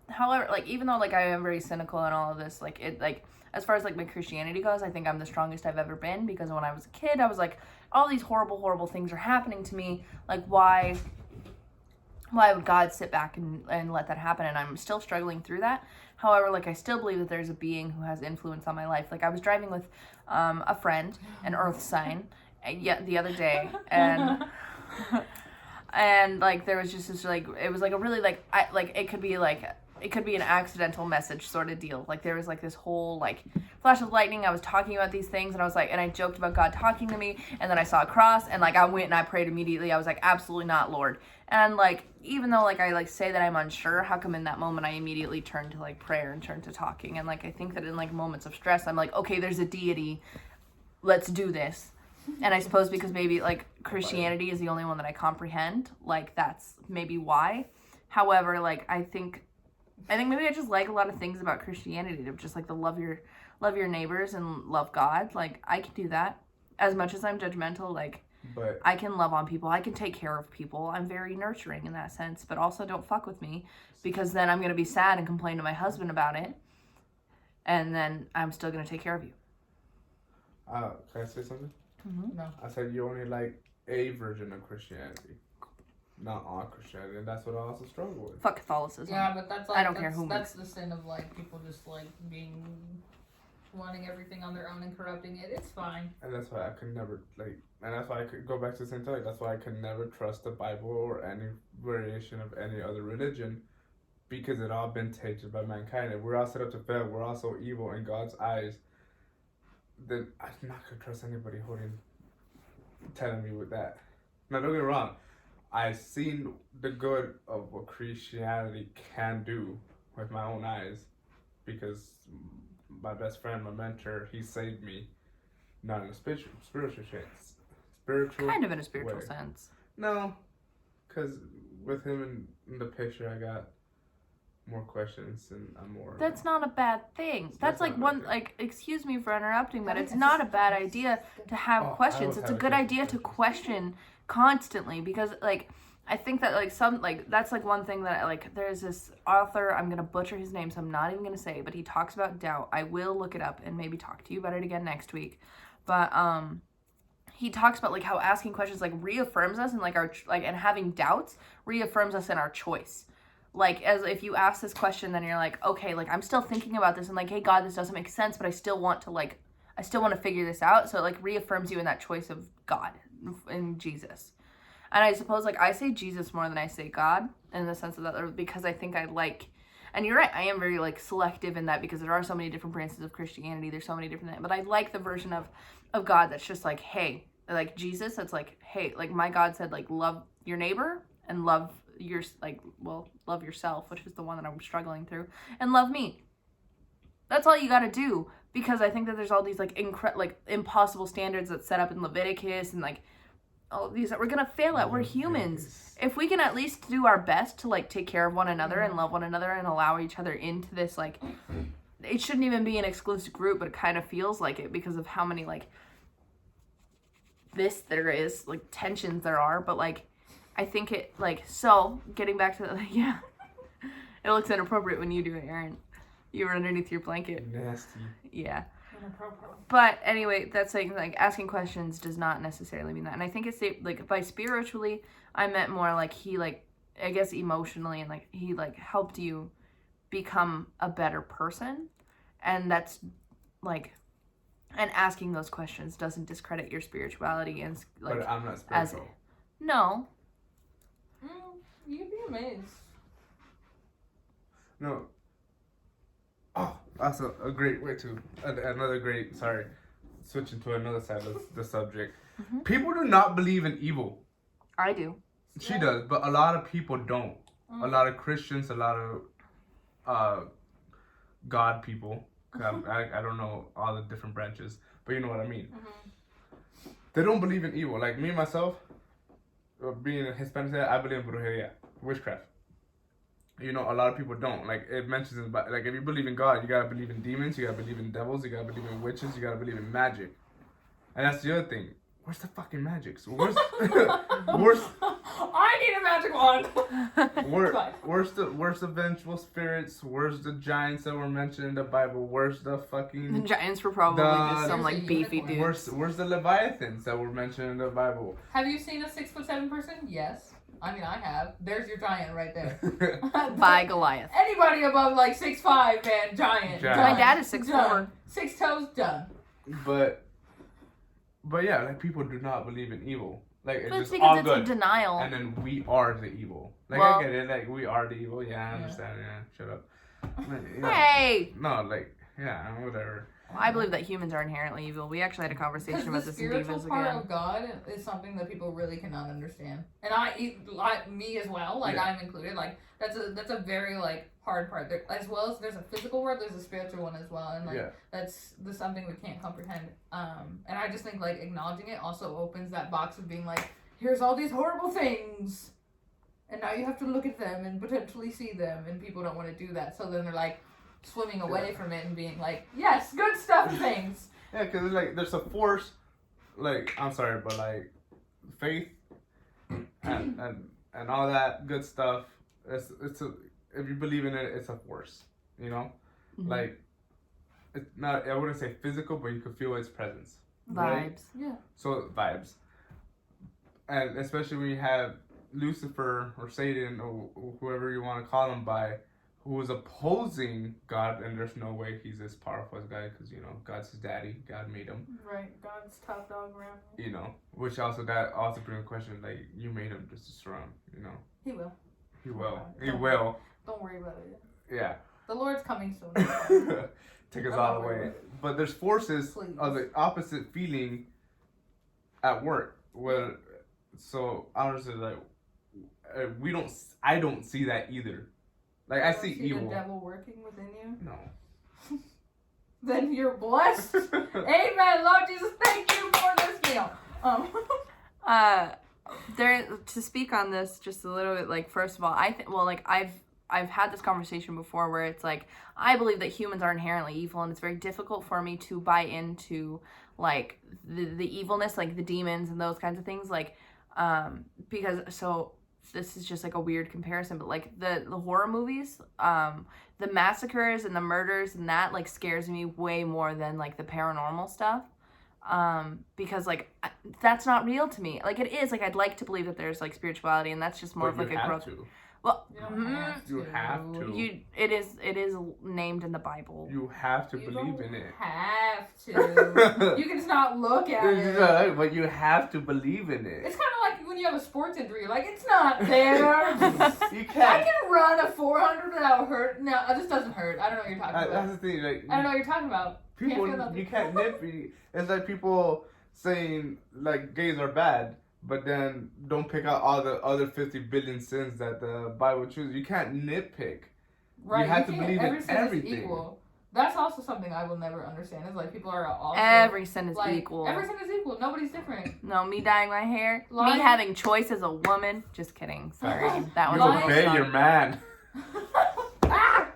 However, like, even though, like, I am very cynical and all of this, like, it, like, as far as, like, my Christianity goes, I think I'm the strongest I've ever been, because when I was a kid, I was like, all these horrible, horrible things are happening to me, like, why would God sit back and let that happen? And I'm still struggling through that. However, like, I still believe that there's a being who has influence on my life. Like, I was driving with a friend, an earth sign, the other day, and and, like, there was just this, like, it was, like, a really, like, it could be an accidental message sort of deal. Like, there was, like, this whole, like, flash of lightning. I was talking about these things, and I was like, and I joked about God talking to me, and then I saw a cross, and, like, I went and I prayed immediately. I was like, absolutely not, Lord. And, like, even though, like, I, like, say that I'm unsure, how come in that moment I immediately turned to, like, prayer and turned to talking? And, like, I think that in, like, moments of stress, I'm like, okay, there's a deity. Let's do this. And I suppose because maybe, like, Christianity is the only one that I comprehend. Like, that's maybe why. However, like, I think maybe I just like a lot of things about Christianity. To just, like, the love your neighbors and love God. Like, I can do that. As much as I'm judgmental, like, but I can love on people. I can take care of people. I'm very nurturing in that sense. But also don't fuck with me, because then I'm going to be sad and complain to my husband about it. And then I'm still going to take care of you. can I say something? Mm-hmm. No. I said you only like a version of Christianity, not all Christianity, and that's what I also struggle with. Fuck Catholicism. Yeah, but that's like I don't care who that's the sin of like people just like wanting everything on their own and corrupting it. It's fine. And that's why I could never and that's why I could go back to the same topic. That's why I could never trust the Bible or any variation of any other religion, because it all been tainted by mankind. And we're all set up to fail. We're all so evil in God's eyes. Then I'm not gonna trust anybody telling me with that. Now don't get me wrong, I've seen the good of what Christianity can do with my own eyes, because my best friend, my mentor, he saved me, not in a spiritual Kind of in a spiritual way. sense. No, because with him in the picture, I got more questions and I'm more. That's not a bad thing. That's like not a one, bad thing. like, excuse me for interrupting, but I it's think not a that's bad just- idea to have Oh, I questions. always It's a have a good question idea for to questions. question constantly, because, like, I think that, like, that's, like, one thing that, like, there's this author, I'm going to butcher his name, so I'm not even going to say, but he talks about doubt. I will look it up and maybe talk to you about it again next week. But, he talks about, like, how asking questions, like, reaffirms us, and, like, and having doubts reaffirms us in our choice. Like, as if you ask this question, then you're like, okay, like, I'm still thinking about this, and, like, hey, God, this doesn't make sense, but I still want to figure this out. So it, like, reaffirms you in that choice of God, in Jesus. And I suppose, like, I say Jesus more than I say God, in the sense of that, because I think I and you're right, I am very like selective in that because there are so many different branches of Christianity. There's so many different things, but I like the version of God that's just like, hey, like Jesus, that's like, hey, like my God said, like love your neighbor and love love yourself, which is the one that I'm struggling through, and love me. That's all you got to do, because I think that there's all these like impossible standards that set up in Leviticus and like all of these that we're gonna fail at. We're humans. If we can at least do our best to like take care of one another and love one another and allow each other into this, like, it shouldn't even be an exclusive group, but it kind of feels like it because of how many like there is like tensions there are. But like I think it like, so getting back to the, yeah, it looks inappropriate when you do it, Aaron. You were underneath your blanket. Nasty. Yeah. But anyway, that's like asking questions does not necessarily mean that. And I think it's like by spiritually, I meant more like he like, I guess emotionally, and like he like helped you become a better person. And that's like, and asking those questions doesn't discredit your spirituality and like. But I'm not spiritual. No. You'd be amazed. No. Oh, that's a great way to another great. Sorry, switching to another side of the subject. Mm-hmm. People do not believe in evil. I do. She does, but a lot of people don't. A lot of Christians, a lot of God people. I don't know all the different branches, but you know what I mean. Mm-hmm. They don't believe in evil. Like me myself, being a Hispanic, I believe in brujeria, witchcraft. You know, a lot of people don't. Like, it mentions in, like, if you believe in God, you gotta believe in demons, you gotta believe in devils, you gotta believe in witches, you gotta believe in magic. And that's the other thing. Where's the fucking magic? So where's I need a magic wand. where's the vengeful spirits? Where's the giants that were mentioned in the Bible? Where's the fucking... The giants were probably just some like beefy dudes. Where's the leviathans that were mentioned in the Bible? Have you seen a 6'7" person? Yes. I mean, I have. There's your giant right there. By Goliath. Anybody above like 6'5", man, giant. My dad is 6'4". 6 toes, done. But yeah, like, people do not believe in evil. Like, it's just because all it's good. a denial. And then we are the evil. Like, well, I get it. Like, we are the evil. Yeah, I understand. Yeah, shut up. Like, yeah. Hey! No, like, yeah, whatever. Well, I believe that humans are inherently evil. We actually had a conversation about this in Divas again. The spiritual part of God is something that people really cannot understand, and me as well. Like, yeah. I'm included. Like, that's a very like hard part. There, as well as there's a physical world, there's a spiritual one as well, and like that's something we can't comprehend. And I just think like acknowledging it also opens that box of being like, here's all these horrible things, and now you have to look at them and potentially see them, and people don't want to do that. So then they're like swimming away from it and being like, yes, good stuff things. Yeah, because like there's a force, like, I'm sorry, but like faith and all that good stuff. It's a, if you believe in it, it's a force. You know, like, it's not, I wouldn't say physical, but you could feel its presence. Vibes. Right? Yeah. So vibes, and especially when you have Lucifer or Satan or whoever you want to call him by, who is opposing God, and there's no way he's as powerful as God, because, you know, God's his daddy. God made him. Right. God's top dog around. You know, which also, that also brings a question, like, you made him just destroy him, you know. He will. He will. He will. Don't worry about it. Yeah. The Lord's coming soon. Take us all the way. But there's forces of the opposite feeling at work. Where, so, honestly, like, I don't see that either. Like, I see evil. The devil working within you? No. Then you're blessed. Amen, Lord Jesus. Thank you for this meal. To speak on this just a little bit, like, first of all, I've had this conversation before where it's like, I believe that humans are inherently evil, and it's very difficult for me to buy into like the evilness, like the demons and those kinds of things, like because so. This is just like a weird comparison, but like the horror movies, the massacres and the murders and that like scares me way more than like the paranormal stuff, because like that's not real to me. Like, it is, like, I'd like to believe that there's like spirituality, and that's just more of like a growth. Well, you have to. It is named in the Bible. You have to believe in it. Have to. You can just not look at it. But you have to believe in it. It's kind of like when when you have a sports injury, you're like, it's not there. You I can't. can run a 400 without hurt. No, this doesn't hurt. I don't know what you're talking about. That's the thing. Like, I don't know what you're talking about. people, Can't feel nothing. you can't nitpick. It's like people saying like gays are bad, but then don't pick out all the other 50 billion sins that the Bible chooses. You can't nitpick. Right. You have to can't- believe every in sin is everything. equal. That's also something I will never understand. Is like people are also Every sin is like, equal. Every sin is equal. Nobody's different. No, me dyeing my hair, Lying. me having choice as a woman. Just kidding. Sorry, that You was Lying. obey your man. Ah!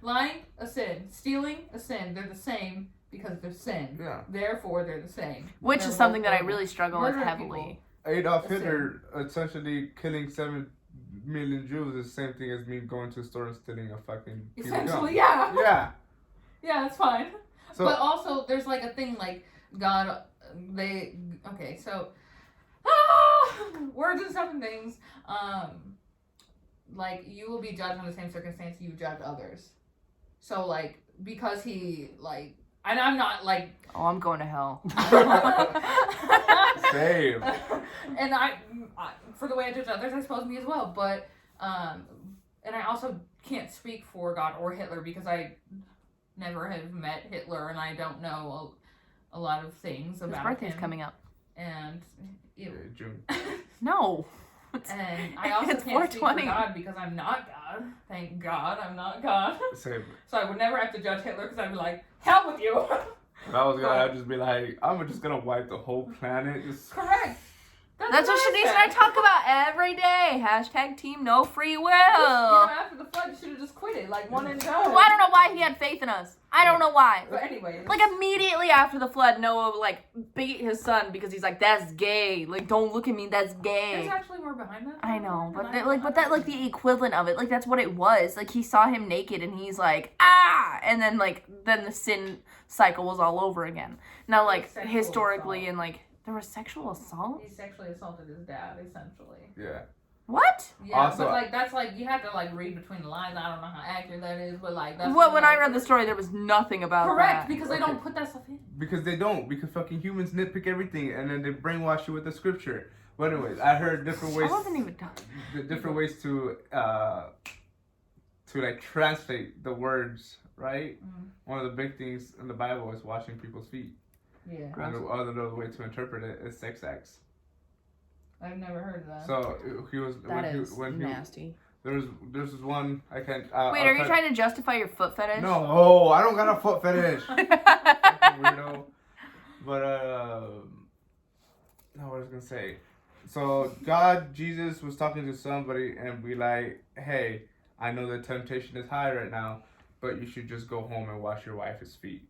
Lying, a sin. Stealing, a sin. They're the same because they're sin. Yeah. Therefore, they're the same. Which They're is something both that I horrible. really struggle with Murdering heavily. Adolf A sin. Hitler essentially killing 7 million Jews is the same thing as me going to a store and stealing a fucking piece of gum. Essentially, yeah. Yeah. Yeah, that's fine. So But also, there's like a thing like God. Okay, so words and stuff and things. Like you will be judged on the same circumstance you judge others. So like because he like, and I'm not like. Oh, I'm going to hell. same. And I, for the way I judge others, I suppose me as well. But and I also can't speak for God or Hitler because I never have met Hitler and I don't know a lot of things His about birthday's him. coming up. And June. No. and I also It's can't speak for 420. God because I'm not God. Thank God I'm not God. Same. So I would never have to judge Hitler because I'd be like, hell with you. If I was gonna, I'd just be like, I'm just gonna wipe the whole planet. Just Correct. That's what Shaniese and I talk about every day. Hashtag team no free will. After the flood, you should have just quit it, like one and done. Well, I don't know why he had faith in us. I don't know why. But anyway, Like immediately after the flood, Noah like beat his son because he's like, "That's gay. Like, don't look at me. That's gay." there's actually more behind that. I know, And but I that, don't like, but that like the understand. equivalent of it, like that's what it was. Like he saw him naked and he's like, "Ah!" And then then the sin cycle was all over again. Now like Sexual historically assault. and like there was sexual assault. He sexually assaulted his dad, essentially. yeah. What? Yeah, Also- but like that's like you have to like read between the lines. I don't know how accurate that is, but like that's Well, when I read the story, there was nothing about correct that. because they Okay. don't put that stuff in. Because they don't. Because fucking humans nitpick everything and then they brainwash you with the scripture. But anyways, I heard different I ways. wasn't even done. The different ways to like translate the words, right? Mhm. One of the big things in the Bible is washing people's feet. Yeah, And the other way to interpret it is sex acts. I've never heard of that. So he was That is when he nasty. there's this one I can't. Wait, I'll are you try- trying to justify your foot fetish? No, oh, I don't got a foot fetish. Fucking weirdo. But no, what was I gonna say? So Jesus was talking to somebody and be like, "Hey, I know the temptation is high right now, but you should just go home and wash your wife's feet."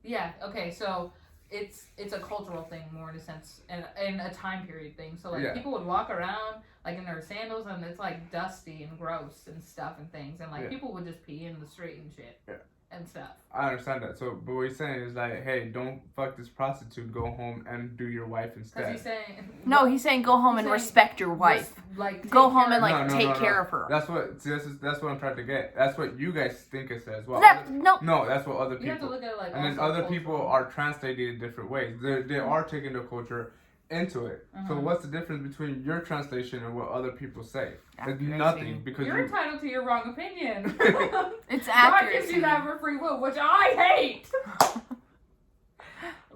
Yeah. Okay. So it's a cultural thing more in a sense, and a time period thing. So like Yeah. people would walk around like in their sandals, and it's like dusty and gross and stuff and things, and like Yeah. people would just pee in the street and shit. Yeah. And stuff. I understand that. So, but what he's saying is like, "Hey, don't fuck this prostitute. Go home and do your wife Because instead." he's saying No, he's saying go home He's and saying respect your wife. Like Go take home care and of- like take care of her. That's what. See, that's what I'm trying to get. That's what you guys think it says. Well, That, no, no, that's what other You have to people. look at it like. And then also other people cultural. are translating it different ways. They are taking the culture into it. So Uh-huh. what's the difference between your translation and what other people say? There's Accuracy. nothing because You're entitled to your wrong opinion. it's God gives accuracy. you that for free will, which I hate.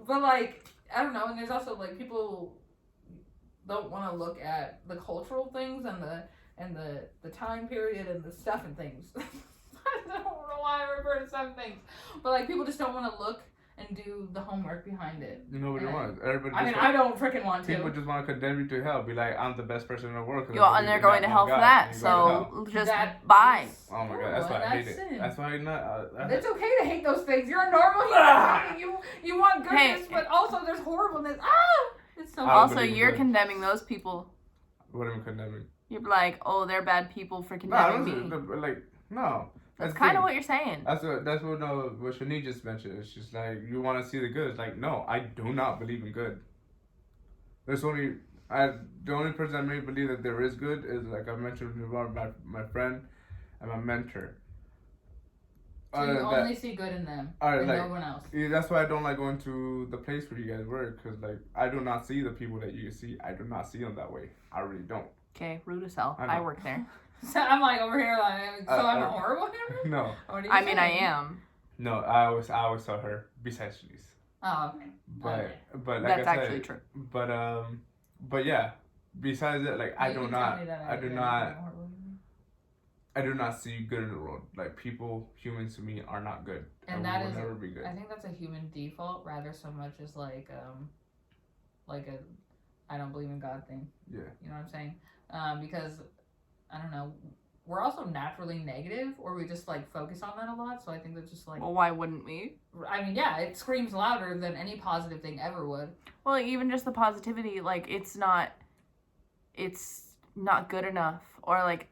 But like, I don't know, and there's also like people don't want to look at the cultural things and the time period and the stuff and things. I don't know why I refer to some things, but like people just don't want to look and do the homework behind it. nobody Yeah. wants. Everybody. I Just mean, I don't freaking want people to. just want to condemn you to hell. Be like, I'm the best person in the world. 'cause I Yo, and believe they're in going to one hell for God, that. and you go to hell. So just That bye. is Oh my god, that's why I horrible, hate and it. sin. That's why I'm not. It's okay to hate those things. You're a normal human being. You want goodness, Hey. but also there's horribleness. It's so. I don't Also, believe in you're good. condemning those people. What am I condemning? You're like, oh, they're bad people for No, I condemning me. don't. Like, no. That's the kind thing. of what you're saying. That's what Shani just mentioned. It's just like you want to see the good. It's like no, I do not believe in good. There's only the only person I may believe that there is good is like I mentioned about my friend and my mentor. So you only see good in them, and like, no one else. Yeah, that's why I don't like going to the place where you guys work, because like I do not see the people that you see. I do not see them that way. I really don't. Okay, rude as hell. I work there. So I'm like over here, like, so I'm a horrible human? No. I mean, I am. No, I always tell her besides Shaniese. Oh, okay. But like that's I said, actually true. But yeah, besides that, like I do not see good in the world. Like humans to me are not good. And that will never be good. I think that's a human default rather so much as like a I don't believe in God thing. Yeah. You know what I'm saying? Because I don't know, we're also naturally negative, or we just like focus on that a lot. So I think that's just like. Well, why wouldn't we? I mean, yeah, it screams louder than any positive thing ever would. Well, even just the positivity, like it's not good enough, or like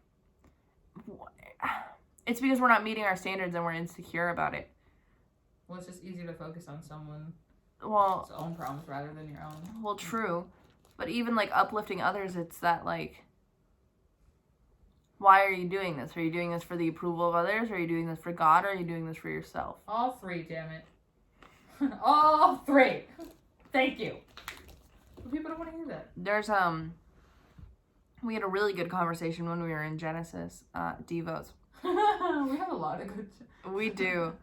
it's because we're not meeting our standards and we're insecure about it. Well, it's just easier to focus on someone's own problems rather than your own. Well, true, but even like uplifting others, it's that like. Why are you doing this? Are you doing this for the approval of others? Are you doing this for God? Or are you doing this for yourself? All three, damn it. All three. Thank you. But people don't want to hear that. There's we had a really good conversation when we were in Genesis, Devos. We have a lot of good. We do.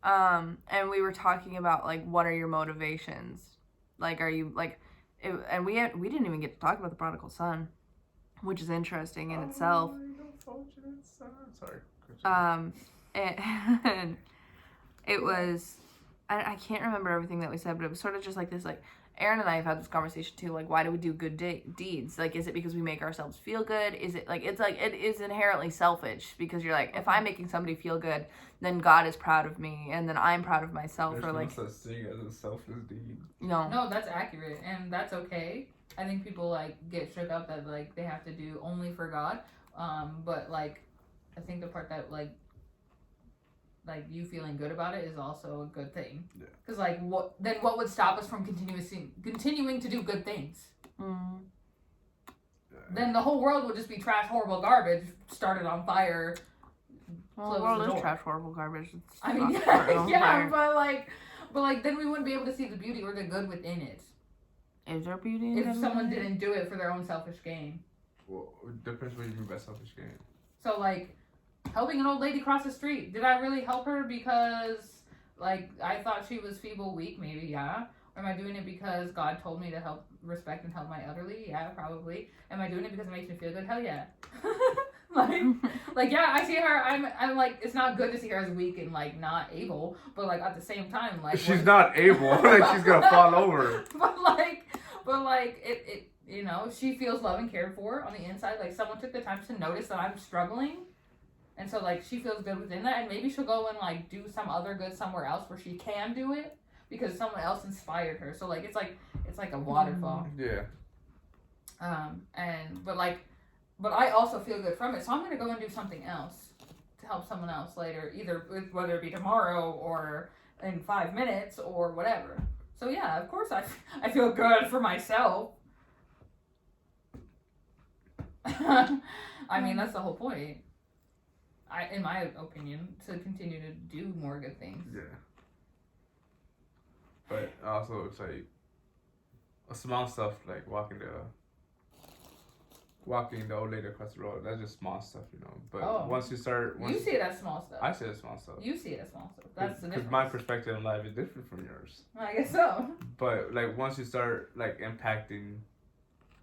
And we were talking about like what are your motivations? Like are you like and we didn't even get to talk about the prodigal son, which is interesting in itself. Sorry. And it was, I can't remember everything that we said, but it was sort of just like this, like, Aaron and I have had this conversation too, like, why do we do good deeds? Like, is it because we make ourselves feel good? Is it, like, it's like, it is inherently selfish, because you're like, if I'm making somebody feel good, then God is proud of me, and then I'm proud of myself, There's or like. no such thing as a selfless deed. No, that's accurate, and that's okay. I think people, like, get shook up that, like, they have to do only for God, but, like, I think the part that, like you feeling good about it is also a good thing. Yeah. Because, like, what would stop us from continuing to do good things? Mm. Then the whole world would just be trash, horrible garbage, started on fire. Well, the world is trash, horrible garbage. It's I mean, yeah, but like, then we wouldn't be able to see the beauty or the good within it. Is there beauty in it? If someone didn't do it for their own selfish gain. Well, it depends what you mean by selfish gain. So, like, helping an old lady cross the street. Did I really help her because, like, I thought she was feeble, weak? Maybe, yeah. Or am I doing it because God told me to help, respect, and help my elderly? Yeah, probably. Am I doing it because it makes me feel good? Hell yeah. like, yeah, I see her. I'm like, it's not good to see her as weak and, like, not able. But, like, at the same time, like, she's not able. Like, she's gonna fall over. But like, it you know, she feels loved and cared for on the inside. Like, someone took the time to notice that I'm struggling. And so, like, she feels good within that. And maybe she'll go and, like, do some other good somewhere else where she can do it. Because someone else inspired her. So, like, it's like a waterfall. Yeah. But I also feel good from it. So I'm going to go and do something else to help someone else later. Either, whether it be tomorrow or in 5 minutes or whatever. So, yeah, of course I feel good for myself. I mean, that's the whole point. In my opinion, to continue to do more good things. Yeah. But also, it's like a small stuff like walking the old lady across the road. That's just small stuff, you know. But once you start, you see it as small stuff. I see it as small stuff. You see it as small stuff. That's the difference. Because my perspective in life is different from yours. I guess so. But like once you start like impacting.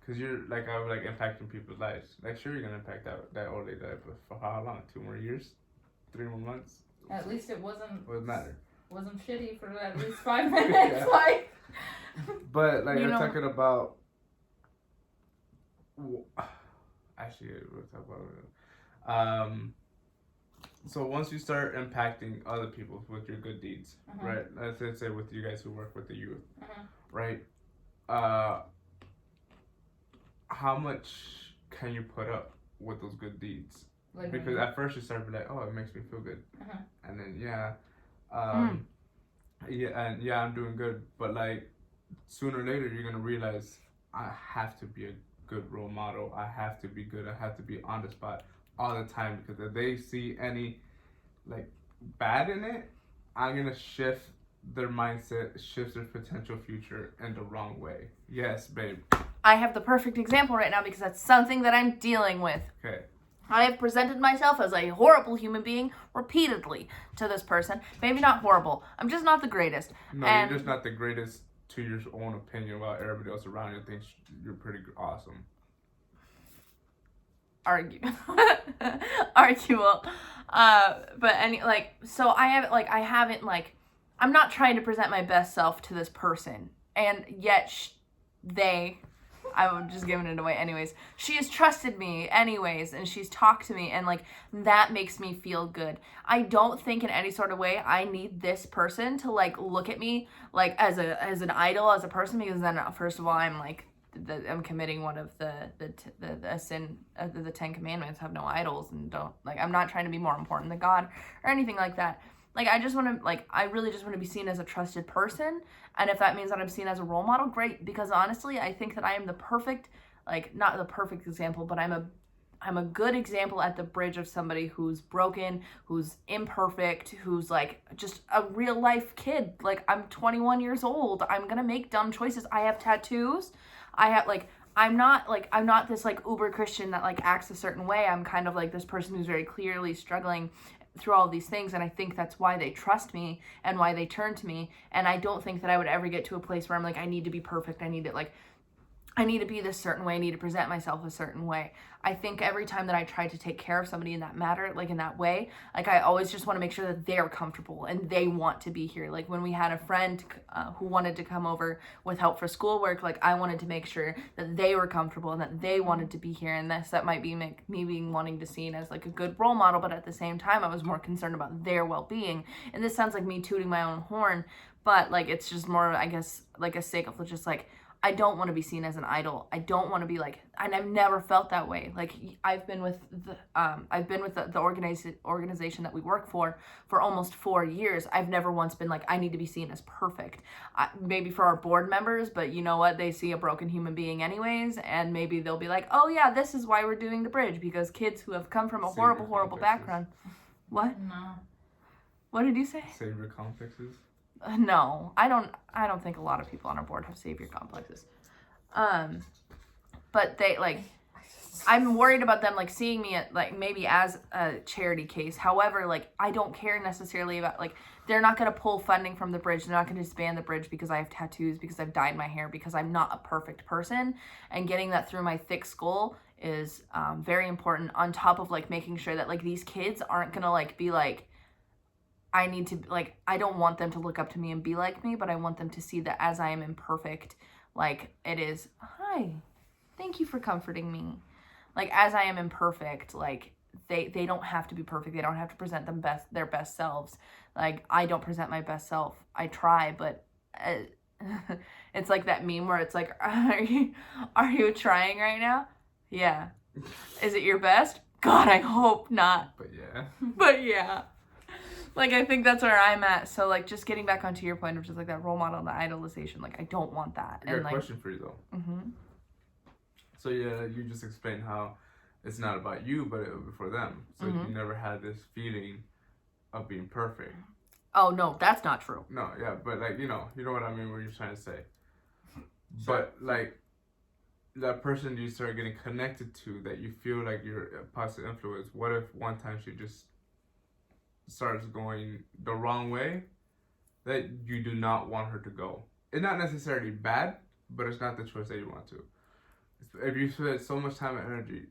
Because you're, like, I was, like, impacting people's lives. Like, sure, you're going to impact that old lady, but for how long? 2 more years? 3 more months? At least it wasn't... What does it matter? Wasn't shitty for at least 5 minutes, like... But, like, you're talking about... Actually, we'll talk about it. So once you start impacting other people with your good deeds, right? Let's say with you guys who work with the youth, right? How much can you put up with those good deeds? Like, because at first you start to be like, oh, it makes me feel good, and then I'm doing good, but like sooner or later you're gonna realize I have to be a good role model. I have to be good. I have to be on the spot all the time, because if they see any like bad in it, I'm gonna shift their mindset, shift their potential future in the wrong way. Yes, babe. I have the perfect example right now because that's something that I'm dealing with. Okay. I have presented myself as a horrible human being repeatedly to this person. Maybe not horrible. I'm just not the greatest. No, and you're just not the greatest to your own opinion, while everybody else around you thinks you're pretty awesome. Arguable. So I'm not trying to present my best self to this person, and yet I'm just giving it away anyways. She has trusted me anyways, and she's talked to me, and like that makes me feel good. I don't think in any sort of way I need this person to like look at me like as an idol, as a person, because then first of all I'm committing one of the sin of the 10 commandments: have no idols, and don't I'm not trying to be more important than God or anything like that. Like, I really just want to be seen as a trusted person. And if that means that I'm seen as a role model, great. Because honestly, I think that I am the perfect, not the perfect example, but I'm a good example at the bridge of somebody who's broken, who's imperfect, who's just a real life kid. I'm 21 years old. I'm going to make dumb choices. I have tattoos. I'm not this uber Christian that acts a certain way. I'm kind of this person who's very clearly struggling through all these things, and I think that's why they trust me and why they turn to me. And I don't think that I would ever get to a place where I'm I need to be perfect. I need to be this certain way. I need to present myself a certain way. I think every time that I try to take care of somebody in that matter, in that way, I always just want to make sure that they're comfortable and they want to be here. When we had a friend who wanted to come over with help for schoolwork, I wanted to make sure that they were comfortable and that they wanted to be here. And that might be me being wanting to seen as a good role model, but at the same time, I was more concerned about their well-being. And this sounds like me tooting my own horn, but it's just more, I guess, a sake of just I don't want to be seen as an idol. I don't want to be and I've never felt that way. I've been with the organization that we work for almost 4 years. I've never once been I need to be seen as perfect. Maybe for our board members, but you know what? They see a broken human being anyways, and maybe they'll be oh yeah, this is why we're doing the bridge, because kids who have come from a horrible background. What? No. What did you say? Savior complexes. No, I don't think a lot of people on our board have savior complexes. But they I'm worried about them seeing me at maybe as a charity case. However, I don't care necessarily about they're not going to pull funding from the bridge. They're not going to disband the bridge because I have tattoos, because I've dyed my hair, because I'm not a perfect person. And getting that through my thick skull is very important, on top of making sure that these kids aren't going to be I need to, I don't want them to look up to me and be like me, but I want them to see that as I am imperfect, it is, hi, thank you for comforting me. As I am imperfect, they don't have to be perfect. They don't have to present their best selves. I don't present my best self. I try, but it's that meme where it's are you trying right now? Yeah. Is it your best? God, I hope not. But yeah. But yeah. I think that's where I'm at. So, just getting back onto your point of just, that role model and the idolization, I don't want that. I got a question for you, though. Mm-hmm. So, yeah, you just explained how it's not about you, but it would be for them. So, you never had this feeling of being perfect. Oh, no, that's not true. No, yeah, but, you know what I mean, what you're trying to say. But, that person you start getting connected to, that you feel you're a positive influence, what if one time she just starts going the wrong way, that you do not want her to go? It's not necessarily bad, but it's not the choice that you want to. If you spend so much time and energy,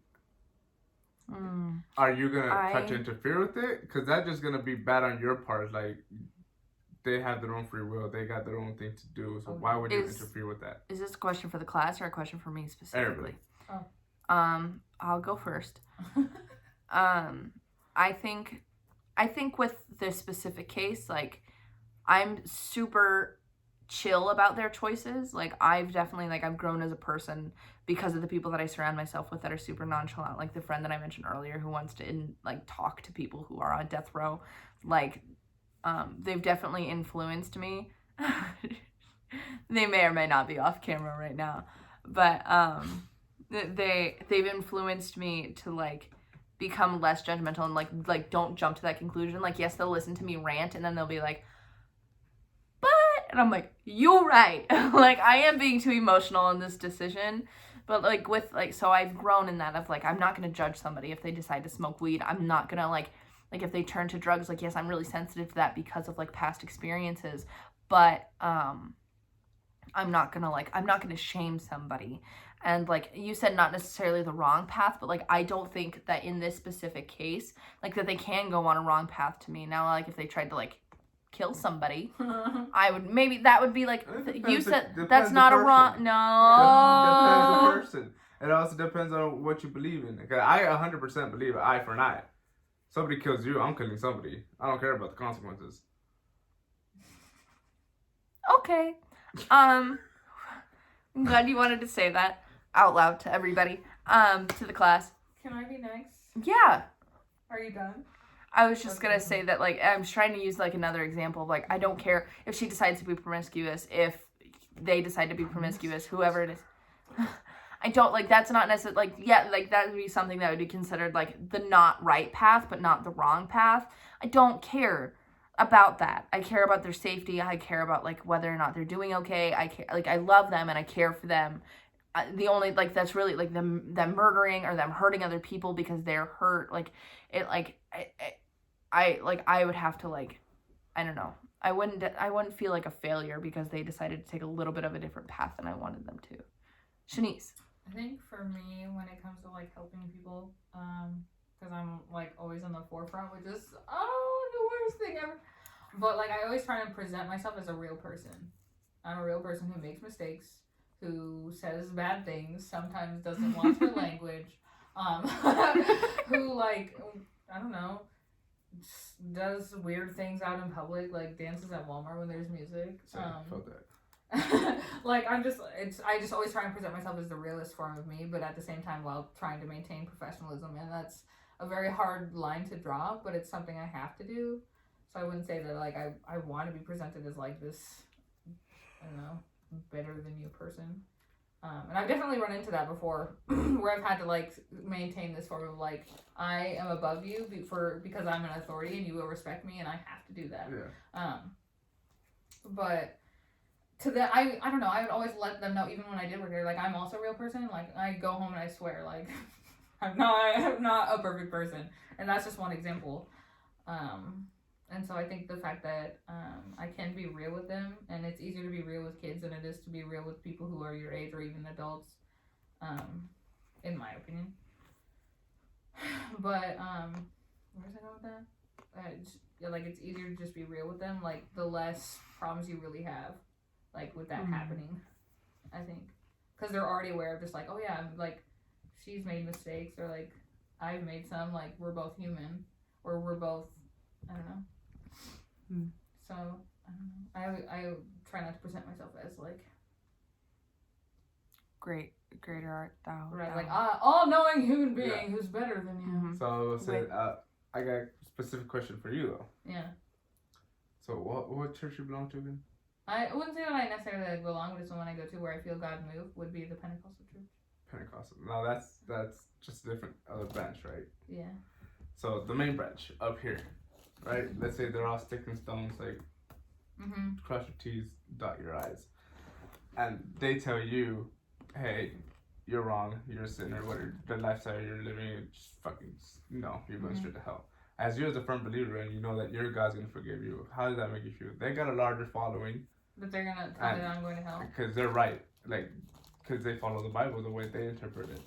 are you gonna try to interfere with it? Because that's just gonna be bad on your part. They have their own free will, they got their own thing to do, so why would you interfere with that? Is this a question for the class or a question for me specifically? Everybody. I'll go first. I think with this specific case, I'm super chill about their choices. I've definitely, I've grown as a person because of the people that I surround myself with that are super nonchalant. The friend that I mentioned earlier who wants to, talk to people who are on death row. They've definitely influenced me. They may or may not be off camera right now. But, they've influenced me to, become less judgmental and like don't jump to that conclusion. Like, yes, they'll listen to me rant and then they'll be like, but, and I'm like, you're right. Like, I am being too emotional in this decision. But like with like, so I've grown in that of like, I'm not going to judge somebody if they decide to smoke weed. I'm not going to like if they turn to drugs, like, yes, I'm really sensitive to that because of like past experiences, but I'm not gonna shame somebody. And like you said, not necessarily the wrong path, but like I don't think that in this specific case, like that they can go on a wrong path to me. Now, like if they tried to like kill somebody, I would, maybe that would be like, you said that's not a wrong, no. Depends the person. It also depends on what you believe in. Because I 100% believe eye for an eye. Somebody kills you, I'm killing somebody. I don't care about the consequences. Okay. I'm glad you wanted to say that out loud to everybody, to the class. Can I be next? Yeah. Are you done? I was just gonna say that, like, I'm trying to use, like, another example of, like, I don't care if she decides to be promiscuous, if they decide to be promiscuous, whoever it is. I don't, like, that's not necessarily, like, yeah, like, that would be something that would be considered, like, the not right path, but not the wrong path. I don't care about that. I care about their safety. I care about, like, whether or not they're doing okay. I care, like, I love them and I care for them. The only, like, that's really, like, them murdering or them hurting other people because they're hurt, like, it, like, I would have to, like, I don't know. I wouldn't feel like a failure because they decided to take a little bit of a different path than I wanted them to. Shaniese. I think for me, when it comes to like helping people, because I'm like always on the forefront, which is the worst thing ever. But like I always try to present myself as a real person. I'm a real person who makes mistakes, who says bad things, sometimes doesn't watch her language, who like I don't know, does weird things out in public, like dances at Walmart when there's music. Felt that. Like I just always try and present myself as the realest form of me, but at the same time while trying to maintain professionalism, and that's a very hard line to draw, but it's something I have to do. So I wouldn't say that like I want to be presented as like this, I don't know, better than you person. And I've definitely run into that before, where I've had to like maintain this form of like I am above you because I'm an authority and you will respect me and I have to do that. Yeah. But to that, I don't know. I would always let them know, even when I did work there, like I'm also a real person. Like I go home and I swear, like I'm not a perfect person, and that's just one example. And so I think the fact that I can be real with them, and it's easier to be real with kids than it is to be real with people who are your age or even adults, in my opinion. But where's I going with that? Like it's easier to just be real with them. Like the less problems you really have, like with that happening, I think, because they're already aware of just like, oh yeah, like she's made mistakes, or like I've made some. Like we're both human, or we're both, I don't know. So I don't know. I try not to present myself as like Greater art thou. Right, like all-knowing human being who's better than you. Mm-hmm. So I will say, I got a specific question for you though. Yeah. So what church you belong to again? I wouldn't say that I necessarily like belong, but it's the one I go to where I feel God move would be the Pentecostal church. Pentecostal. No, that's just a different other branch, right? Yeah. So the main branch up here, right? Let's say they're all sticking stones, like cross your T's, dot your I's, and they tell you, hey, you're wrong, you're a sinner, whatever the lifestyle you're living, just fucking no, you're going straight to hell. As you as a firm believer and you know that your God's gonna forgive you, how does that make you feel? They got a larger following. But they're gonna tell me that I'm going to hell. Because they're right, like, because they follow the Bible the way they interpret it.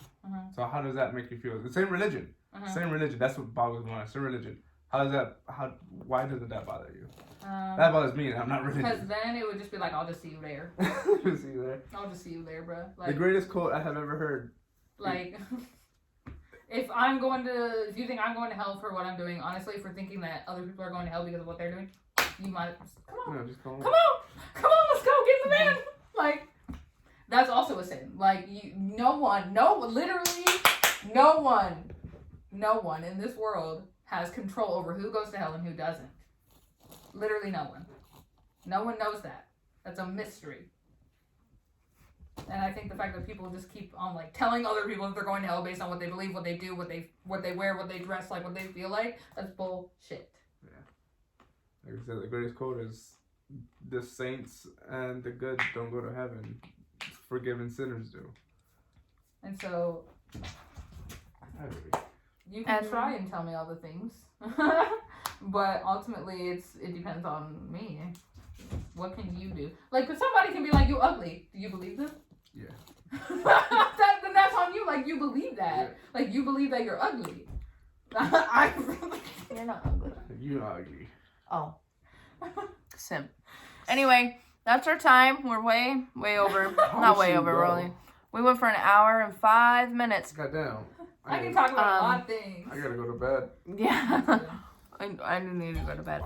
So how does that make you feel? The same religion, same religion. That's what bothers me. Same religion. Why doesn't that bother you? That bothers me, and I'm not religious. Because then it would just be like, I'll just see you there. See you there. I'll just see you there, bro. Like, the greatest quote I have ever heard. Like, if you think I'm going to hell for what I'm doing, honestly, for thinking that other people are going to hell because of what they're doing, you might, come on, just come on, let's go, get in the van. Like, that's also a sin. Like, literally, no one in this world has control over who goes to hell and who doesn't. Literally no one. No one knows that. That's a mystery. And I think the fact that people just keep on like telling other people that they're going to hell based on what they believe, what they do, what they wear, what they dress like, what they feel like, that's bullshit. Like I said, the greatest quote is, "The saints and the good don't go to heaven. Forgiven sinners do." And so I agree. you can try and tell me all the things, but ultimately it depends on me. What can you do? Like, but somebody can be like, "You ugly." Do you believe them? Yeah. Then that's on you. Like, you believe that. Yeah. Like, you believe that you're ugly. You're not ugly. You agree. Oh. Sim. Anyway, that's our time. We're way over. Not way over, we're only. We went for an hour and 5 minutes. Goddamn. I can talk about a lot of things. I gotta go to bed. Yeah. I need to go to bed.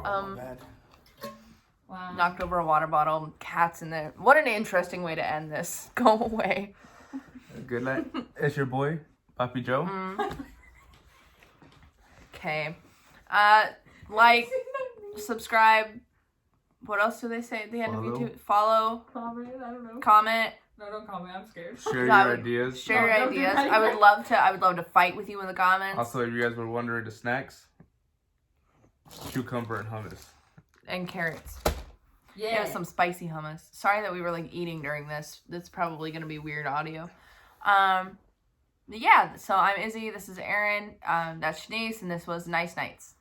Wow. Knocked over a water bottle. Cats in there. What an interesting way to end this. Go away. Good night. It's your boy, Papi Joe. Okay. Like, subscribe. What else do they say at the end of YouTube? Follow. Comment. I don't know. Comment. No, don't comment. I'm scared. Share your ideas. Share your ideas. I would love to fight with you in the comments. Also, if you guys were wondering, the snacks, cucumber and hummus. And carrots. Yeah. Some spicy hummus. Sorry that we were like eating during this. That's probably gonna be weird audio. Yeah, so I'm Izzy, this is Erin, that's Shaniese, and this was Nice Nights.